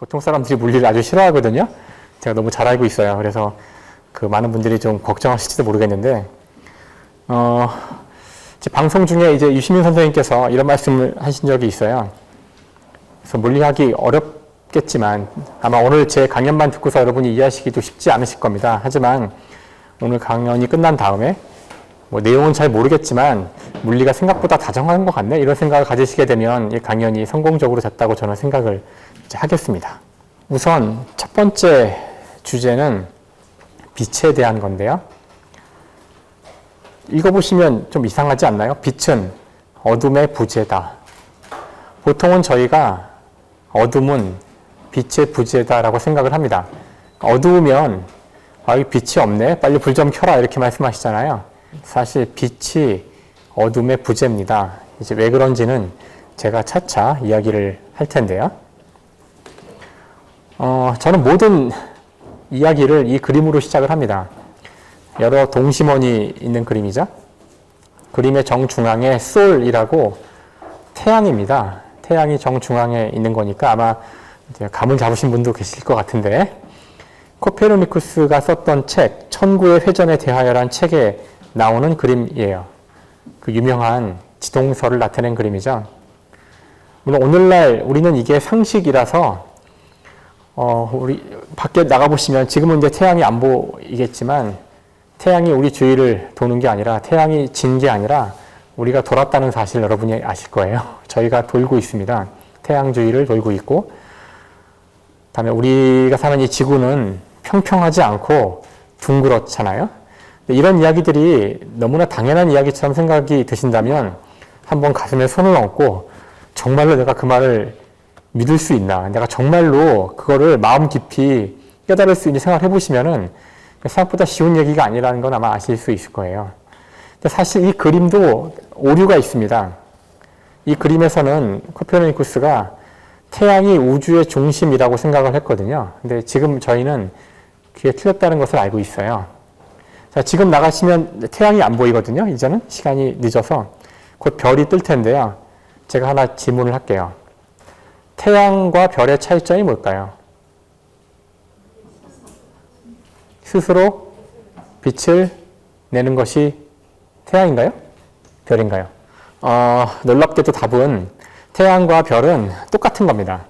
보통 사람들이 물리를 아주 싫어하거든요. 제가 너무 잘 알고 있어요. 그래서 그 많은 분들이 좀 걱정하실지도 모르겠는데, 방송 중에 이제 유시민 선생님께서 이런 말씀을 하신 적이 있어요. 그래서 물리하기 어렵겠지만 아마 오늘 제 강연만 듣고서 여러분이 이해하시기도 쉽지 않으실 겁니다. 하지만 오늘 강연이 끝난 다음에 내용은 잘 모르겠지만 물리가 생각보다 다정한 것 같네, 이런 생각을 가지시게 되면 이 강연이 성공적으로 됐다고 저는 생각을 이제 하겠습니다. 우선 첫 번째 주제는 빛에 대한 건데요. 읽어보시면 좀 이상하지 않나요? 빛은 어둠의 부재다. 보통은 저희가 어둠은 빛의 부재다라고 생각을 합니다. 어두우면 이 빛이 없네, 빨리 불 좀 켜라, 이렇게 말씀하시잖아요. 사실 빛이 어둠의 부재입니다. 이제 왜 그런지는 제가 차차 이야기를 할 텐데요. 저는 모든 이야기를 이 그림으로 시작을 합니다. 여러 동심원이 있는 그림이죠. 그림의 정중앙에 솔이라고 태양입니다. 태양이 정중앙에 있는 거니까 아마 이제 감을 잡으신 분도 계실 것 같은데, 코페르니쿠스가 썼던 책 천구의 회전에 대하여란 책에 나오는 그림이에요. 그 유명한 지동설을 나타낸 그림이죠. 물론 오늘날 우리는 이게 상식이라서 우리 밖에 나가보시면 지금은 이제 태양이 안 보이겠지만 태양이 우리 주위를 도는 게 아니라, 태양이 진 게 아니라 우리가 돌았다는 사실 여러분이 아실 거예요. 저희가 돌고 있습니다. 태양 주위를 돌고 있고, 다음에 우리가 사는 이 지구는 평평하지 않고 둥그렇잖아요. 이런 이야기들이 너무나 당연한 이야기처럼 생각이 드신다면 한번 가슴에 손을 얹고 정말로 내가 그 말을 믿을 수 있나, 내가 정말로 그거를 마음 깊이 깨달을 수 있는 생각을 해보시면은 생각보다 쉬운 얘기가 아니라는 건 아마 아실 수 있을 거예요. 근데 사실 이 그림도 오류가 있습니다. 이 그림에서는 코페르니쿠스가 태양이 우주의 중심이라고 생각을 했거든요. 근데 지금 저희는 그게 틀렸다는 것을 알고 있어요. 자, 지금 나가시면 태양이 안 보이거든요. 이제는 시간이 늦어서 곧 별이 뜰 텐데요. 제가 하나 질문을 할게요. 태양과 별의 차이점이 뭘까요? 스스로 빛을 내는 것이 태양인가요? 별인가요? 놀랍게도 답은 태양과 별은 똑같은 겁니다.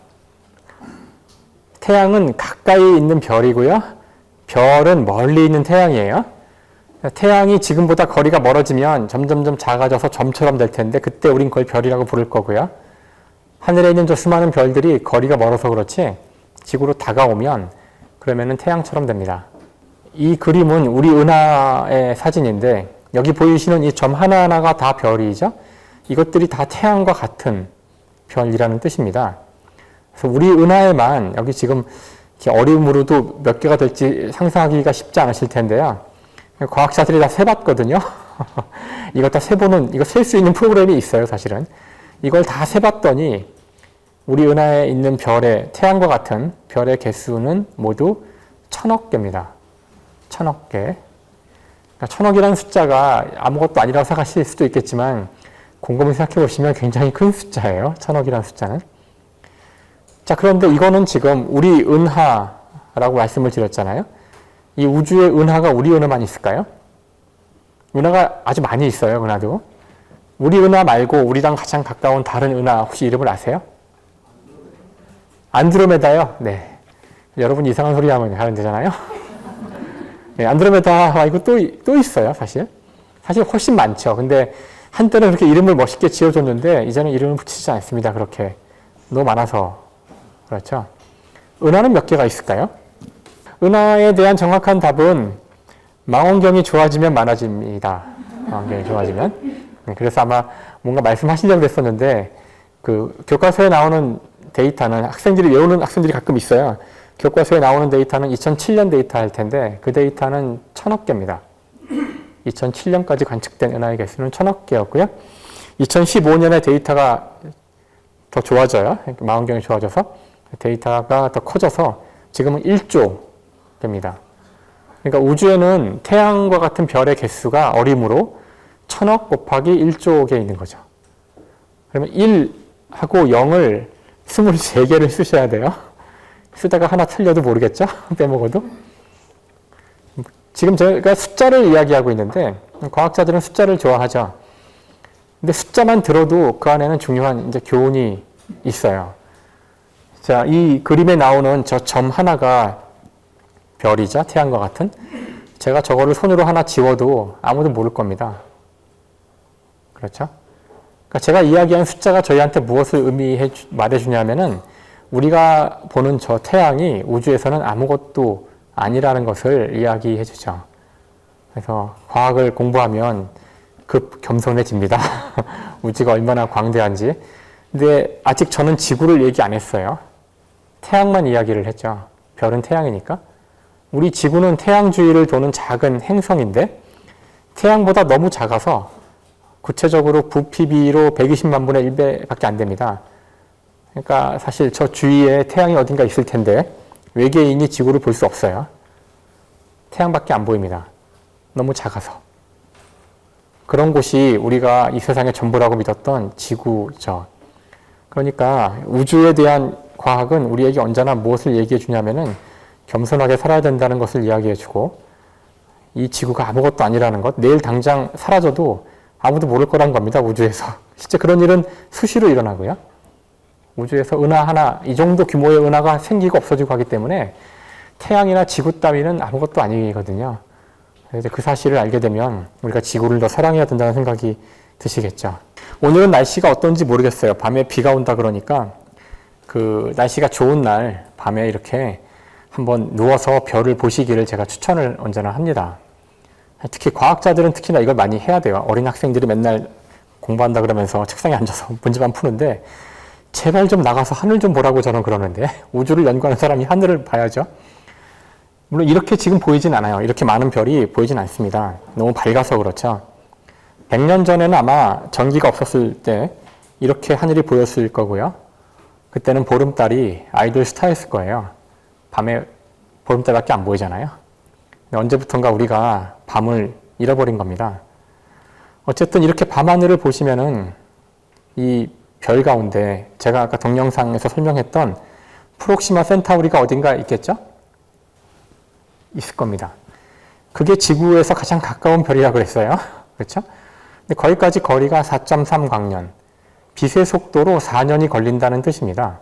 태양은 가까이 있는 별이고요. 별은 멀리 있는 태양이에요. 태양이 지금보다 거리가 멀어지면 점점점 작아져서 점처럼 될 텐데 그때 우린 그걸 별이라고 부를 거고요. 하늘에 있는 저 수많은 별들이 거리가 멀어서 그렇지 지구로 다가오면 그러면은 태양처럼 됩니다. 이 그림은 우리 은하의 사진인데 여기 보이시는 이 점 하나하나가 다 별이죠. 이것들이 다 태양과 같은 별이라는 뜻입니다. 그래서 우리 은하에만 여기 지금 어림으로도 몇 개가 될지 상상하기가 쉽지 않으실 텐데요. 과학자들이 다 세봤거든요. 이거 다 세보는, 이거 셀 수 있는 프로그램이 있어요, 사실은. 이걸 다 세봤더니 우리 은하에 있는 별의, 태양과 같은 별의 개수는 모두 1000억 개입니다. 1000억 개. 그러니까 1000억이라는 숫자가 아무것도 아니라고 생각하실 수도 있겠지만 곰곰이 생각해 보시면 굉장히 큰 숫자예요. 1000억이라는 숫자는. 자, 그런데 이거는 지금 우리 은하라고 말씀을 드렸잖아요. 이 우주의 은하가 우리 은하만 있을까요? 은하가 아주 많이 있어요, 은하도. 우리 은하 말고 우리랑 가장 가까운 다른 은하 혹시 이름을 아세요? 안드로메다요? 네. 여러분 이상한 소리 하면 되잖아요? 네, 안드로메다 말고 또 있어요, 사실. 사실 훨씬 많죠. 근데 한때는 그렇게 이름을 멋있게 지어줬는데 이제는 이름을 붙이지 않습니다, 그렇게. 너무 많아서. 그렇죠. 은하는 몇 개가 있을까요? 은하에 대한 정확한 답은 망원경이 좋아지면 많아집니다. 망원경이 좋아지면. 그래서 아마 뭔가 말씀하시려고 했었는데 그 교과서에 나오는 데이터는 학생들이 외우는 학생들이 가끔 있어요. 교과서에 나오는 데이터는 2007년 데이터일 텐데 그 데이터는 1000억 개입니다. 2007년까지 관측된 은하의 개수는 1000억 개였고요. 2015년에 데이터가 더 좋아져요. 망원경이 좋아져서 데이터가 더 커져서 지금은 1조 됩니다. 그러니까 우주에는 태양과 같은 별의 개수가 어림으로 1000억 곱하기 1조 개 있는 거죠. 그러면 1하고 0을 23개를 쓰셔야 돼요. 쓰다가 하나 틀려도 모르겠죠? 빼먹어도. 지금 제가 숫자를 이야기하고 있는데 과학자들은 숫자를 좋아하죠. 근데 숫자만 들어도 그 안에는 중요한 이제 교훈이 있어요. 자, 이 그림에 나오는 저 점 하나가 별이죠. 태양과 같은. 제가 저거를 손으로 하나 지워도 아무도 모를 겁니다. 그렇죠? 그러니까 제가 이야기한 숫자가 저희한테 무엇을 말해주냐면은 우리가 보는 저 태양이 우주에서는 아무것도 아니라는 것을 이야기해 주죠. 그래서 과학을 공부하면 급 겸손해집니다. 우주가 얼마나 광대한지. 근데 아직 저는 지구를 얘기 안 했어요. 태양만 이야기를 했죠. 별은 태양이니까. 우리 지구는 태양 주위를 도는 작은 행성인데 태양보다 너무 작아서 구체적으로 부피비로 120만 분의 1배밖에 안 됩니다. 그러니까 사실 저 주위에 태양이 어딘가 있을 텐데 외계인이 지구를 볼 수 없어요. 태양밖에 안 보입니다. 너무 작아서. 그런 곳이 우리가 이 세상의 전부라고 믿었던 지구죠. 그러니까 우주에 대한 과학은 우리에게 언제나 무엇을 얘기해 주냐면은 겸손하게 살아야 된다는 것을 이야기해 주고 이 지구가 아무것도 아니라는 것, 내일 당장 사라져도 아무도 모를 거란 겁니다. 우주에서. 실제 그런 일은 수시로 일어나고요. 우주에서 은하 하나, 이 정도 규모의 은하가 생기고 없어지고 하기 때문에 태양이나 지구 따위는 아무것도 아니거든요. 그래서 그 사실을 알게 되면 우리가 지구를 더 사랑해야 된다는 생각이 드시겠죠. 오늘은 날씨가 어떤지 모르겠어요. 밤에 비가 온다 그러니까 그 날씨가 좋은 날 밤에 이렇게 한번 누워서 별을 보시기를 제가 추천을 언제나 합니다. 특히 과학자들은 특히나 이걸 많이 해야 돼요. 어린 학생들이 맨날 공부한다 그러면서 책상에 앉아서 문제만 푸는데 제발 좀 나가서 하늘 좀 보라고 저는 그러는데 우주를 연구하는 사람이 하늘을 봐야죠. 물론 이렇게 지금 보이진 않아요. 이렇게 많은 별이 보이진 않습니다. 너무 밝아서 그렇죠. 100년 전에는 아마 전기가 없었을 때 이렇게 하늘이 보였을 거고요. 그때는 보름달이 아이돌 스타였을 거예요. 밤에 보름달밖에 안 보이잖아요. 언제부턴가 우리가 밤을 잃어버린 겁니다. 어쨌든 이렇게 밤하늘을 보시면은 이 별 가운데 제가 아까 동영상에서 설명했던 프록시마 센타우리가 어딘가 있겠죠? 있을 겁니다. 그게 지구에서 가장 가까운 별이라고 그랬어요. 그렇죠? 근데 거기까지 거리가 4.3광년, 빛의 속도로 4년이 걸린다는 뜻입니다.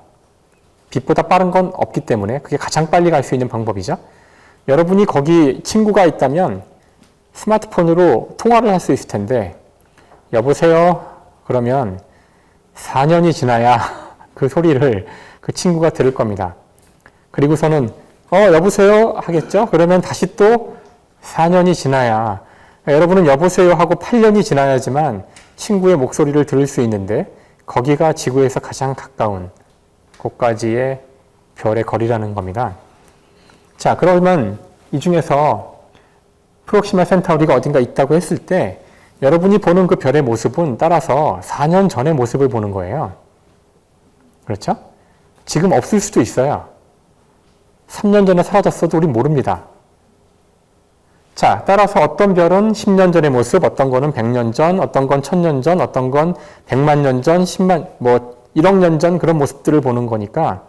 빛보다 빠른 건 없기 때문에 그게 가장 빨리 갈 수 있는 방법이죠. 여러분이 거기 친구가 있다면 스마트폰으로 통화를 할 수 있을 텐데 여보세요? 그러면 4년이 지나야 그 소리를 그 친구가 들을 겁니다. 그리고서는 여보세요? 하겠죠? 그러면 다시 또 4년이 지나야 여러분은 여보세요 하고 8년이 지나야지만 친구의 목소리를 들을 수 있는데 거기가 지구에서 가장 가까운 곳까지의 별의 거리라는 겁니다. 자, 그러면 이 중에서 프록시마 센타우리가 어딘가 있다고 했을 때 여러분이 보는 그 별의 모습은 따라서 4년 전의 모습을 보는 거예요. 그렇죠? 지금 없을 수도 있어요. 3년 전에 사라졌어도 우린 모릅니다. 자, 따라서 어떤 별은 10년 전의 모습, 어떤 거는 100년 전, 어떤 건 1000년 전, 어떤 건 100만 년 전, 1억 년 전 그런 모습들을 보는 거니까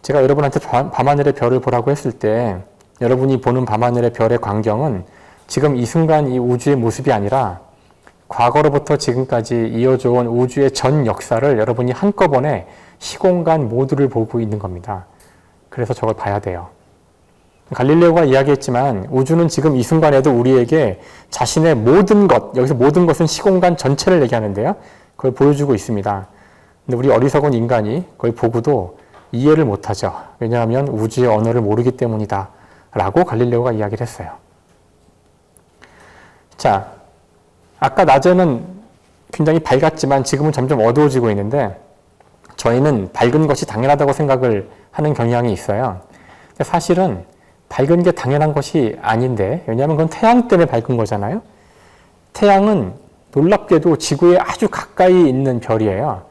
제가 여러분한테 밤하늘의 별을 보라고 했을 때 여러분이 보는 밤하늘의 별의 광경은 지금 이 순간 이 우주의 모습이 아니라 과거로부터 지금까지 이어져 온 우주의 전 역사를 여러분이 한꺼번에 시공간 모두를 보고 있는 겁니다. 그래서 저걸 봐야 돼요. 갈릴레오가 이야기했지만 우주는 지금 이 순간에도 우리에게 자신의 모든 것, 여기서 모든 것은 시공간 전체를 얘기하는데요. 그걸 보여주고 있습니다. 근데 우리 어리석은 인간이 그걸 보고도 이해를 못하죠. 왜냐하면 우주의 언어를 모르기 때문이다. 라고 갈릴레오가 이야기를 했어요. 자, 아까 낮에는 굉장히 밝았지만 지금은 점점 어두워지고 있는데 저희는 밝은 것이 당연하다고 생각을 하는 경향이 있어요. 근데 사실은 밝은 게 당연한 것이 아닌데 왜냐하면 그건 태양 때문에 밝은 거잖아요. 태양은 놀랍게도 지구에 아주 가까이 있는 별이에요.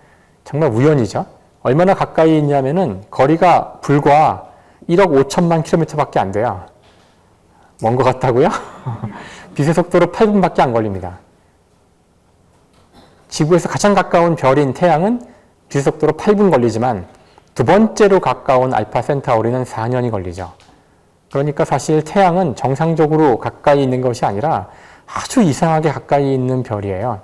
정말 우연이죠. 얼마나 가까이 있냐면은 거리가 불과 1억 5천만 킬로미터밖에 안 돼요. 먼 것 같다고요? 빛의 속도로 8분밖에 안 걸립니다. 지구에서 가장 가까운 별인 태양은 빛의 속도로 8분 걸리지만 두 번째로 가까운 알파 센타우리는 4년이 걸리죠. 그러니까 사실 태양은 정상적으로 가까이 있는 것이 아니라 아주 이상하게 가까이 있는 별이에요.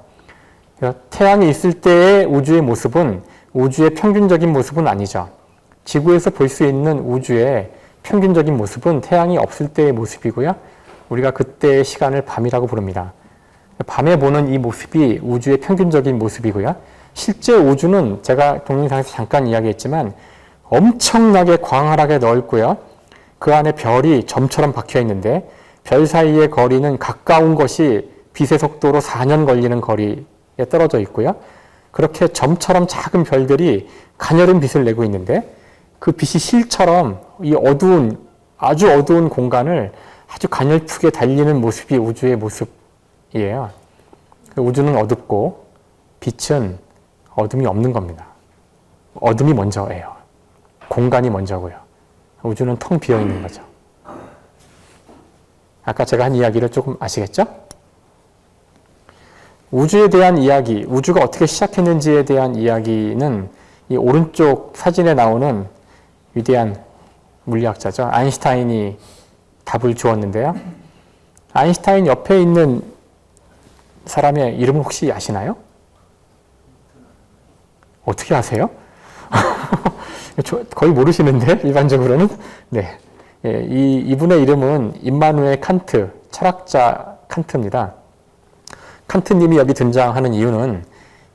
태양이 있을 때의 우주의 모습은 우주의 평균적인 모습은 아니죠. 지구에서 볼 수 있는 우주의 평균적인 모습은 태양이 없을 때의 모습이고요. 우리가 그때의 시간을 밤이라고 부릅니다. 밤에 보는 이 모습이 우주의 평균적인 모습이고요. 실제 우주는 제가 동영상에서 잠깐 이야기했지만 엄청나게 광활하게 넓고요. 그 안에 별이 점처럼 박혀 있는데 별 사이의 거리는 가까운 것이 빛의 속도로 4년 걸리는 거리에 떨어져 있고요. 그렇게 점처럼 작은 별들이 가녀린 빛을 내고 있는데 그 빛이 실처럼 이 어두운, 아주 어두운 공간을 아주 가냘프게 달리는 모습이 우주의 모습이에요. 우주는 어둡고 빛은 어둠이 없는 겁니다. 어둠이 먼저예요. 공간이 먼저고요. 우주는 텅 비어 있는 거죠. 아까 제가 한 이야기를 조금 아시겠죠? 우주에 대한 이야기, 우주가 어떻게 시작했는지에 대한 이야기는 이 오른쪽 사진에 나오는 위대한 물리학자죠. 아인슈타인이 답을 주었는데요. 아인슈타인 옆에 있는 사람의 이름을 혹시 아시나요? 어떻게 아세요? 거의 모르시는데 일반적으로는. 네, 이분의 이름은 임마누엘 칸트, 철학자 칸트입니다. 칸트님이 여기 등장하는 이유는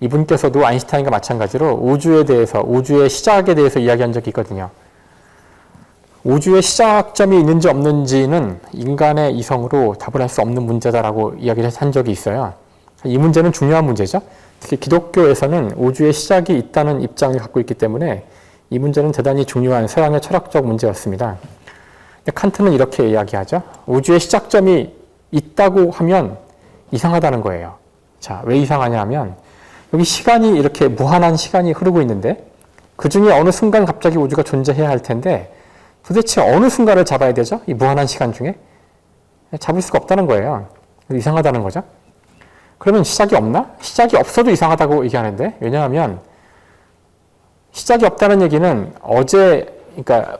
이분께서도 아인슈타인과 마찬가지로 우주에 대해서, 우주의 시작에 대해서 이야기한 적이 있거든요. 우주의 시작점이 있는지 없는지는 인간의 이성으로 답을 할 수 없는 문제다라고 이야기를 한 적이 있어요. 이 문제는 중요한 문제죠. 특히 기독교에서는 우주의 시작이 있다는 입장을 갖고 있기 때문에 이 문제는 대단히 중요한 서양의 철학적 문제였습니다. 칸트는 이렇게 이야기하죠. 우주의 시작점이 있다고 하면 이상하다는 거예요. 자, 왜 이상하냐 하면 여기 시간이 이렇게 무한한 시간이 흐르고 있는데 그 중에 어느 순간 갑자기 우주가 존재해야 할 텐데 도대체 어느 순간을 잡아야 되죠? 이 무한한 시간 중에? 잡을 수가 없다는 거예요. 이상하다는 거죠. 그러면 시작이 없나? 시작이 없어도 이상하다고 얘기하는데, 왜냐하면 시작이 없다는 얘기는 그러니까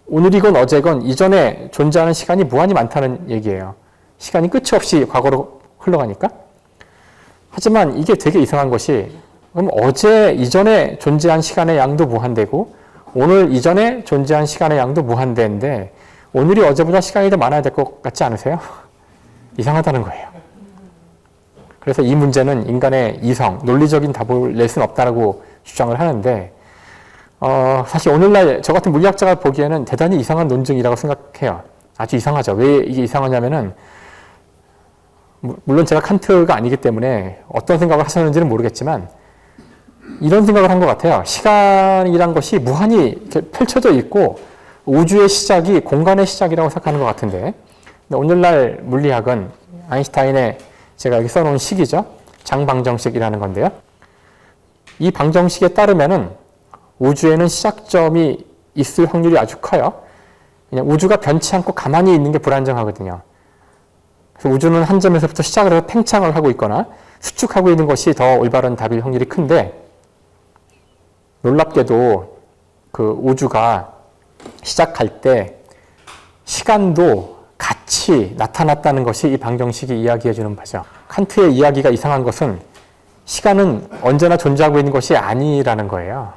오늘이건 어제건 이전에 존재하는 시간이 무한히 많다는 얘기예요. 시간이 끝이 없이 과거로 흘러가니까. 하지만 이게 되게 이상한 것이, 그럼 어제 이전에 존재한 시간의 양도 무한대고 오늘 이전에 존재한 시간의 양도 무한대인데 오늘이 어제보다 시간이 더 많아야 될 것 같지 않으세요? 이상하다는 거예요. 그래서 이 문제는 인간의 이성, 논리적인 답을 낼 수는 없다고 주장을 하는데 사실 오늘날 저 같은 물리학자가 보기에는 대단히 이상한 논증이라고 생각해요. 아주 이상하죠. 왜 이게 이상하냐면은 물론 제가 칸트가 아니기 때문에 어떤 생각을 하셨는지는 모르겠지만 이런 생각을 한 것 같아요. 시간이란 것이 무한히 이렇게 펼쳐져 있고 우주의 시작이 공간의 시작이라고 생각하는 것 같은데 오늘날 물리학은 아인슈타인의 제가 여기 써놓은 식이죠. 장방정식이라는 건데요. 이 방정식에 따르면은 우주에는 시작점이 있을 확률이 아주 커요. 그냥 우주가 변치 않고 가만히 있는 게 불안정하거든요. 그래서 우주는 한 점에서부터 시작을 해서 팽창을 하고 있거나 수축하고 있는 것이 더 올바른 답일 확률이 큰데 놀랍게도 그 우주가 시작할 때 시간도 같이 나타났다는 것이 이 방정식이 이야기해주는 바죠. 칸트의 이야기가 이상한 것은 시간은 언제나 존재하고 있는 것이 아니라는 거예요.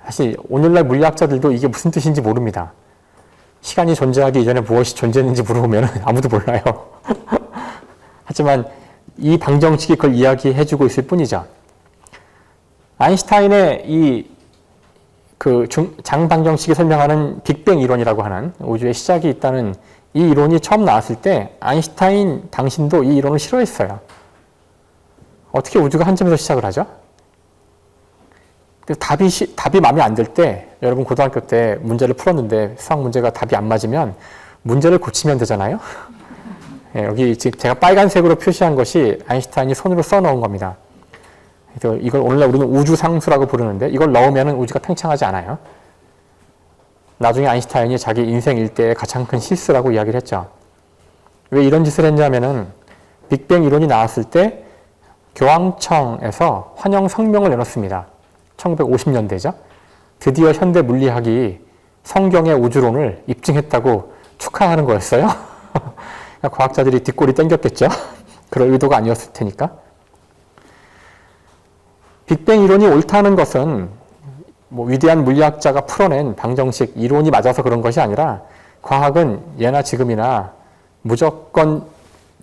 사실 오늘날 물리학자들도 이게 무슨 뜻인지 모릅니다. 시간이 존재하기 이전에 무엇이 존재했는지 물어보면 아무도 몰라요. 하지만 이 방정식이 그걸 이야기해주고 있을 뿐이죠. 아인슈타인의 장방정식이 설명하는 빅뱅 이론이라고 하는 우주의 시작이 있다는 이 이론이 처음 나왔을 때 아인슈타인 당신도 이 이론을 싫어했어요. 어떻게 우주가 한 점에서 시작을 하죠? 답이 마음에 안 들 때, 여러분 고등학교 때 문제를 풀었는데 수학 문제가 답이 안 맞으면 문제를 고치면 되잖아요. 예, 여기 지금 제가 빨간색으로 표시한 것이 아인슈타인이 손으로 써놓은 겁니다. 그래서 이걸 오늘날 우리는 우주상수라고 부르는데 이걸 넣으면 우주가 팽창하지 않아요. 나중에 아인슈타인이 자기 인생 일대의 가장 큰 실수라고 이야기를 했죠. 왜 이런 짓을 했냐면은 빅뱅 이론이 나왔을 때 교황청에서 환영 성명을 내놓습니다. 1950년대죠. 드디어 현대 물리학이 성경의 우주론을 입증했다고 축하하는 거였어요. 과학자들이 뒷골이 땡겼겠죠. 그럴 의도가 아니었을 테니까. 빅뱅 이론이 옳다는 것은 뭐 위대한 물리학자가 풀어낸 방정식 이론이 맞아서 그런 것이 아니라 과학은 예나 지금이나 무조건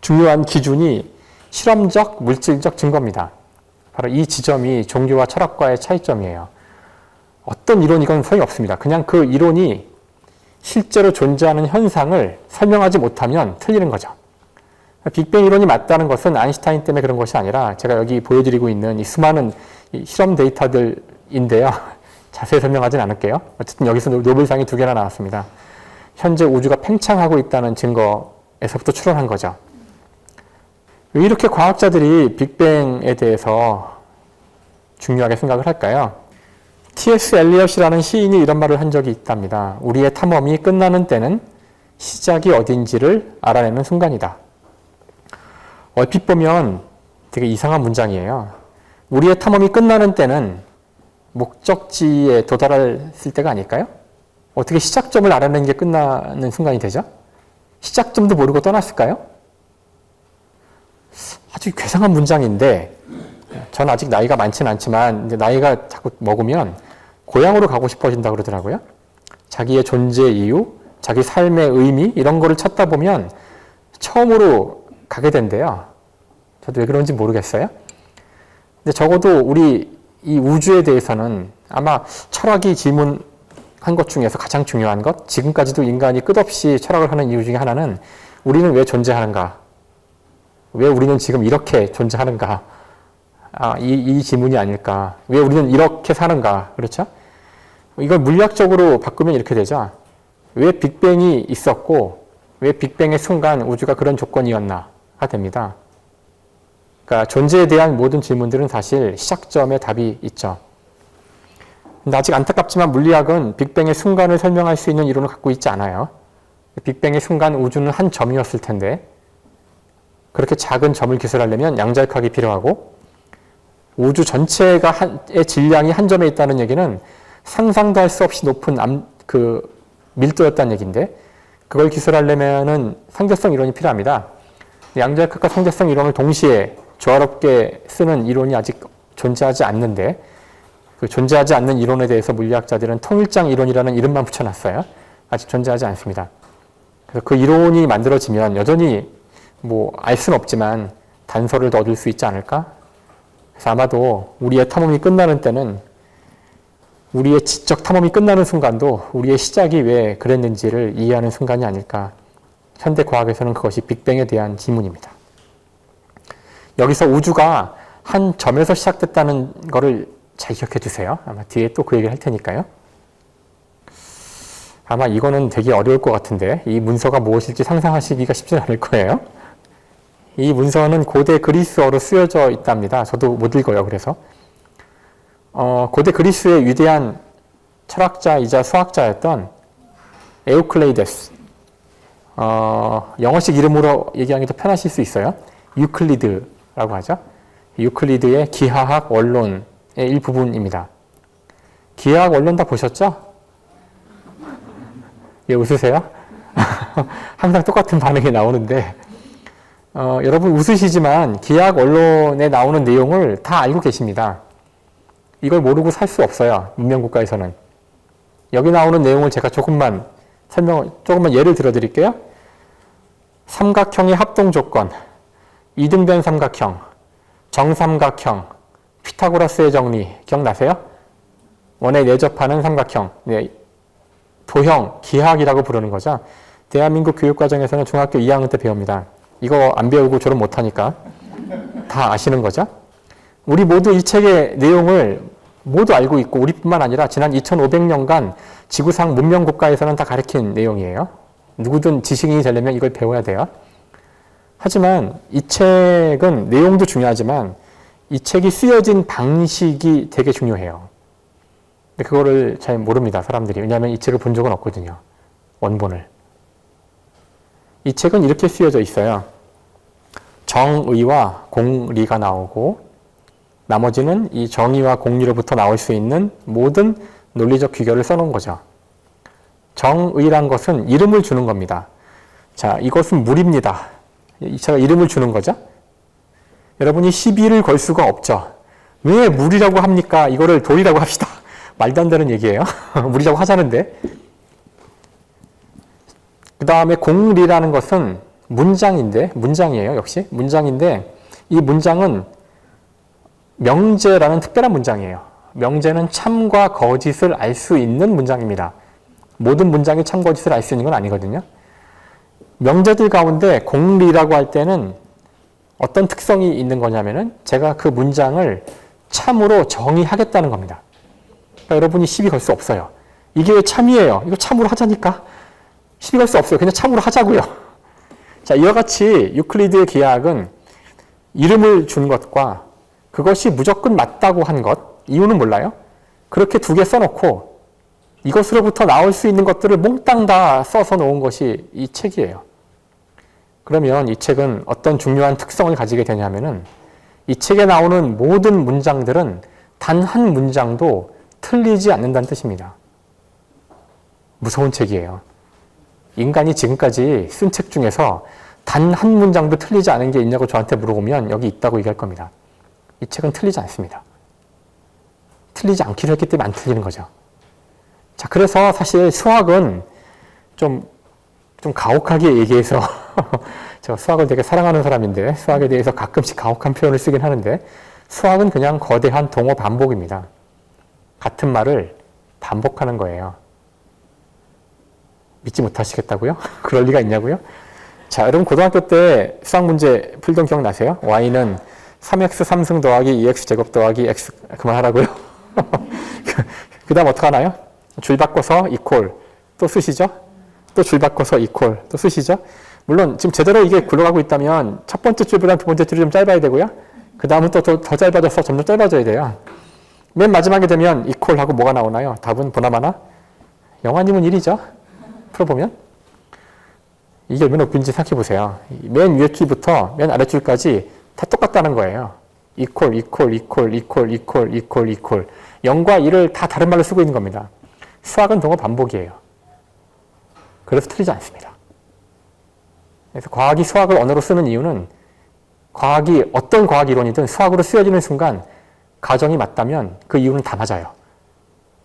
중요한 기준이 실험적, 물질적 증거입니다. 바로 이 지점이 종교와 철학과의 차이점이에요. 어떤 이론이건 소용이 없습니다. 그냥 그 이론이 실제로 존재하는 현상을 설명하지 못하면 틀리는 거죠. 빅뱅 이론이 맞다는 것은 아인슈타인 때문에 그런 것이 아니라 제가 여기 보여드리고 있는 이 수많은 실험 데이터들인데요. 자세히 설명하진 않을게요. 어쨌든 여기서 노벨상이 2개나 나왔습니다. 현재 우주가 팽창하고 있다는 증거에서부터 추론한 거죠. 왜 이렇게 과학자들이 빅뱅에 대해서 중요하게 생각을 할까요? T.S. 엘리엇이라는 시인이 이런 말을 한 적이 있답니다. 우리의 탐험이 끝나는 때는 시작이 어딘지를 알아내는 순간이다. 얼핏 보면 되게 이상한 문장이에요. 우리의 탐험이 끝나는 때는 목적지에 도달했을 때가 아닐까요? 어떻게 시작점을 알아내는 게 끝나는 순간이 되죠? 시작점도 모르고 떠났을까요? 아주 괴상한 문장인데 저는 아직 나이가 많지는 않지만 이제 나이가 자꾸 먹으면 고향으로 가고 싶어진다고 그러더라고요. 자기의 존재 이유, 자기 삶의 의미 이런 거를 찾다 보면 처음으로 가게 된대요. 저도 왜 그런지 모르겠어요. 근데 적어도 우리 이 우주에 대해서는 아마 철학이 질문한 것 중에서 가장 중요한 것, 지금까지도 인간이 끝없이 철학을 하는 이유 중에 하나는 우리는 왜 존재하는가? 왜 우리는 지금 이렇게 존재하는가? 이 질문이 아닐까? 왜 우리는 이렇게 사는가? 그렇죠? 이걸 물리학적으로 바꾸면 이렇게 되죠. 왜 빅뱅이 있었고, 왜 빅뱅의 순간 우주가 그런 조건이었나가 됩니다. 그러니까 존재에 대한 모든 질문들은 사실 시작점에 답이 있죠. 근데 아직 안타깝지만 물리학은 빅뱅의 순간을 설명할 수 있는 이론을 갖고 있지 않아요. 빅뱅의 순간 우주는 한 점이었을 텐데 그렇게 작은 점을 기술하려면 양자역학이 필요하고 우주 전체가 의 질량이 한 점에 있다는 얘기는 상상도 할 수 없이 높은 밀도였다는 얘기인데 그걸 기술하려면은 상대성 이론이 필요합니다. 양자역학과 상대성 이론을 동시에 조화롭게 쓰는 이론이 아직 존재하지 않는데 그 존재하지 않는 이론에 대해서 물리학자들은 통일장 이론이라는 이름만 붙여놨어요. 아직 존재하지 않습니다. 그래서 그 이론이 만들어지면 여전히 알 수는 없지만 단서를 얻을 수 있지 않을까? 그래서 아마도 우리의 탐험이 끝나는 때는 우리의 지적 탐험이 끝나는 순간도 우리의 시작이 왜 그랬는지를 이해하는 순간이 아닐까. 현대 과학에서는 그것이 빅뱅에 대한 질문입니다. 여기서 우주가 한 점에서 시작됐다는 것을 잘 기억해 주세요. 아마 뒤에 또 그 얘기를 할 테니까요. 아마 이거는 되게 어려울 것 같은데 이 문서가 무엇일지 상상하시기가 쉽지 않을 거예요. 이 문서는 고대 그리스어로 쓰여져 있답니다. 저도 못 읽어요. 그래서 고대 그리스의 위대한 철학자이자 수학자였던 에우클레이데스, 영어식 이름으로 얘기하는 게 더 편하실 수 있어요. 유클리드라고 하죠. 유클리드의 기하학 원론의 일부분입니다. 기하학 원론 다 보셨죠? 예, 웃으세요? 항상 똑같은 반응이 나오는데 여러분 웃으시지만 기하학 원론에 나오는 내용을 다 알고 계십니다. 이걸 모르고 살 수 없어요. 문명국가에서는. 여기 나오는 내용을 제가 조금만 예를 들어드릴게요. 삼각형의 합동조건, 이등변 삼각형, 정삼각형, 피타고라스의 정리 기억나세요? 원에 내접하는 삼각형, 도형, 기하학이라고 부르는 거죠. 대한민국 교육과정에서는 중학교 2학년 때 배웁니다. 이거 안 배우고 졸업 못하니까 다 아시는 거죠. 우리 모두 이 책의 내용을 모두 알고 있고 우리뿐만 아니라 지난 2500년간 지구상 문명국가에서는 다 가르친 내용이에요. 누구든 지식인이 되려면 이걸 배워야 돼요. 하지만 이 책은 내용도 중요하지만 이 책이 쓰여진 방식이 되게 중요해요. 근데 그거를 잘 모릅니다, 사람들이. 왜냐하면 이 책을 본 적은 없거든요. 원본을. 이 책은 이렇게 쓰여져 있어요. 정의와 공리가 나오고 나머지는 이 정의와 공리로부터 나올 수 있는 모든 논리적 귀결을 써놓은 거죠. 정의란 것은 이름을 주는 겁니다. 자, 이것은 물입니다. 제가 이름을 주는 거죠. 여러분이 시비를 걸 수가 없죠. 왜 물이라고 합니까? 이거를 돌이라고 합시다. 말도 안 되는 얘기예요. 물이라고 하자는데. 그 다음에 공리라는 것은 문장이에요. 역시 문장인데 이 문장은 명제라는 특별한 문장이에요. 명제는 참과 거짓을 알 수 있는 문장입니다. 모든 문장이 참, 거짓을 알 수 있는 건 아니거든요. 명제들 가운데 공리라고 할 때는 어떤 특성이 있는 거냐면은 제가 그 문장을 참으로 정의하겠다는 겁니다. 그러니까 여러분이 시비 걸 수 없어요. 이게 왜 참이에요? 이거 참으로 하자니까. 시비 걸 수 없어요. 그냥 참으로 하자고요. 자, 이와 같이 유클리드의 기하학은 이름을 준 것과 그것이 무조건 맞다고 한 것, 이유는 몰라요. 그렇게 두 개 써놓고 이것으로부터 나올 수 있는 것들을 몽땅 다 써서 놓은 것이 이 책이에요. 그러면 이 책은 어떤 중요한 특성을 가지게 되냐면은 이 책에 나오는 모든 문장들은 단 한 문장도 틀리지 않는다는 뜻입니다. 무서운 책이에요. 인간이 지금까지 쓴 책 중에서 단 한 문장도 틀리지 않은 게 있냐고 저한테 물어보면 여기 있다고 얘기할 겁니다. 이 책은 틀리지 않습니다. 틀리지 않기로 했기 때문에 안 틀리는 거죠. 자, 그래서 사실 수학은 좀 가혹하게 얘기해서 제가 수학을 되게 사랑하는 사람인데 수학에 대해서 가끔씩 가혹한 표현을 쓰긴 하는데 수학은 그냥 거대한 동어 반복입니다. 같은 말을 반복하는 거예요. 믿지 못하시겠다고요? 그럴 리가 있냐고요? 자, 여러분 고등학교 때 수학 문제 풀던 기억 나세요? y는 3x 3승 더하기 2x 제곱 더하기 x 그만하라고요? 그 다음 어떻게 하나요? 줄 바꿔서 이퀄 또 쓰시죠? 또 줄 바꿔서 이퀄 또 쓰시죠? 물론 지금 제대로 이게 굴러가고 있다면 첫 번째 줄보다 두 번째 줄이 좀 짧아야 되고요. 그 다음은 또 더 짧아져서 점점 짧아져야 돼요. 맨 마지막에 되면 이퀄하고 뭐가 나오나요? 답은 보나마나 영화님은 1이죠. 풀어보면 이게 얼마나 웃긴지 생각해 보세요. 맨 위에 줄부터 맨 아래 줄까지 다 똑같다는 거예요. 이퀄 0과 1을 다 다른 말로 쓰고 있는 겁니다. 수학은 동어 반복이에요. 그래서 틀리지 않습니다. 그래서 과학이 수학을 언어로 쓰는 이유는 과학이 어떤 과학 이론이든 수학으로 쓰여지는 순간 가정이 맞다면 그 이유는 다 맞아요.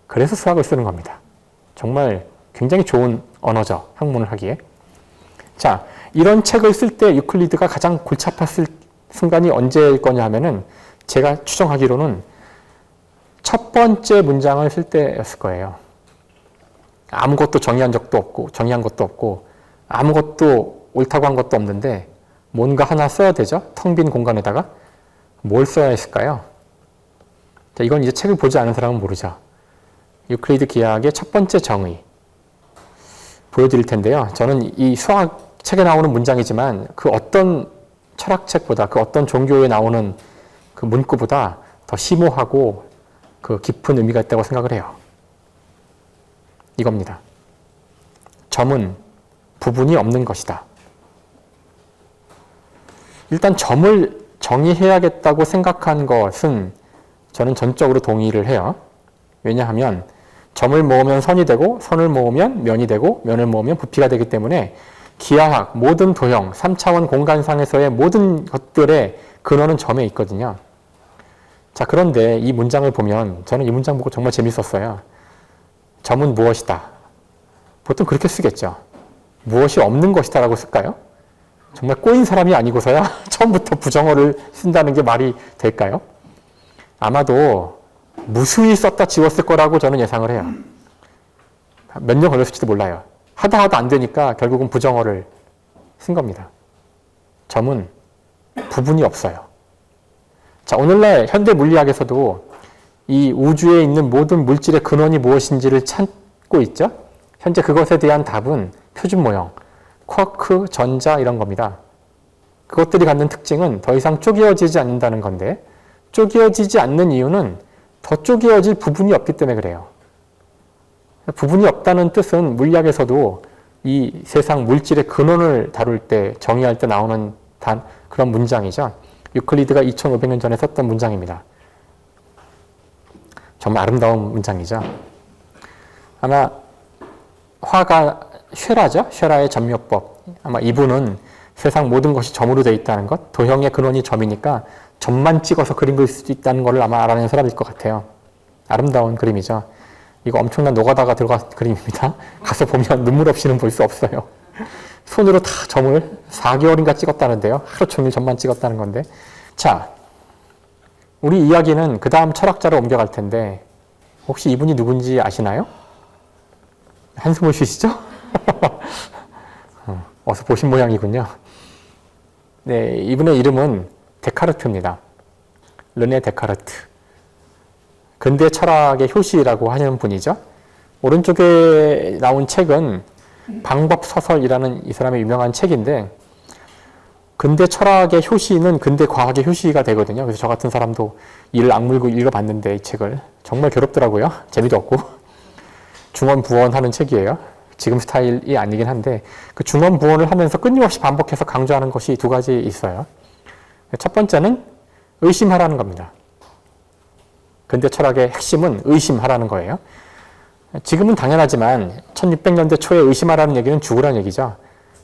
그래서 수학을 쓰는 겁니다. 정말 굉장히 좋은 언어죠. 학문을 하기에. 자, 이런 책을 쓸 때 유클리드가 가장 골치 아팠을 순간이 언제일 거냐 하면은 제가 추정하기로는 첫 번째 문장을 쓸 때였을 거예요. 아무것도 정의한 것도 없고 아무것도 옳다고 한 것도 없는데 뭔가 하나 써야 되죠. 텅 빈 공간에다가 뭘 써야 했을까요? 자, 이건 이제 책을 보지 않은 사람은 모르죠. 유클리드 기하학의 첫 번째 정의 보여드릴 텐데요. 저는 이 수학 책에 나오는 문장이지만 그 어떤 철학책보다 그 어떤 종교에 나오는 그 문구보다 더 심오하고 그 깊은 의미가 있다고 생각을 해요. 이겁니다. 점은 부분이 없는 것이다. 일단 점을 정의해야겠다고 생각한 것은 저는 전적으로 동의를 해요. 왜냐하면 점을 모으면 선이 되고 선을 모으면 면이 되고 면을 모으면 부피가 되기 때문에 기하학, 모든 도형, 3차원 공간상에서의 모든 것들의 근원은 점에 있거든요. 자, 그런데 이 문장을 보면 저는 이 문장 보고 정말 재밌었어요. 점은 무엇이다. 보통 그렇게 쓰겠죠. 무엇이 없는 것이다 라고 쓸까요? 정말 꼬인 사람이 아니고서야 처음부터 부정어를 쓴다는 게 말이 될까요? 아마도 무수히 썼다 지웠을 거라고 저는 예상을 해요. 몇 년 걸렸을지도 몰라요. 하다 안 되니까 결국은 부정어를 쓴 겁니다. 점은 부분이 없어요. 자, 오늘날 현대 물리학에서도 이 우주에 있는 모든 물질의 근원이 무엇인지를 찾고 있죠. 현재 그것에 대한 답은 표준 모형, 쿼크, 전자 이런 겁니다. 그것들이 갖는 특징은 더 이상 쪼개어지지 않는다는 건데 쪼개어지지 않는 이유는 더 쪼개어질 부분이 없기 때문에 그래요. 부분이 없다는 뜻은 물리학에서도 이 세상 물질의 근원을 다룰 때, 정의할 때 나오는 그런 문장이죠. 유클리드가 2500년 전에 썼던 문장입니다. 정말 아름다운 문장이죠. 아마 화가 쉐라죠. 쉐라의 점묘법. 아마 이분은 세상 모든 것이 점으로 되어 있다는 것, 도형의 근원이 점이니까 점만 찍어서 그림 그릴 수 있다는 것을 아마 알아낸 사람일 것 같아요. 아름다운 그림이죠. 이거 엄청난 노가다가 들어간 그림입니다. 가서 보면 눈물 없이는 볼 수 없어요. 손으로 다 점을 4개월인가 찍었다는데요. 하루 종일 점만 찍었다는 건데. 자, 우리 이야기는 그 다음 철학자로 옮겨갈 텐데 혹시 이분이 누군지 아시나요? 한숨을 쉬시죠? 어서 보신 모양이군요. 네, 이분의 이름은 데카르트입니다. 르네 데카르트. 근대 철학의 효시라고 하는 분이죠. 오른쪽에 나온 책은 방법서설이라는 이 사람의 유명한 책인데 근대 철학의 효시는 근대 과학의 효시가 되거든요. 그래서 저 같은 사람도 이를 악물고 읽어봤는데 이 책을 정말 괴롭더라고요. 재미도 없고 중언부언하는 책이에요. 지금 스타일이 아니긴 한데 그 중언부언을 하면서 끊임없이 반복해서 강조하는 것이 두 가지 있어요. 첫 번째는 의심하라는 겁니다. 근대 철학의 핵심은 의심하라는 거예요. 지금은 당연하지만 1600년대 초에 의심하라는 얘기는 죽으라는 얘기죠.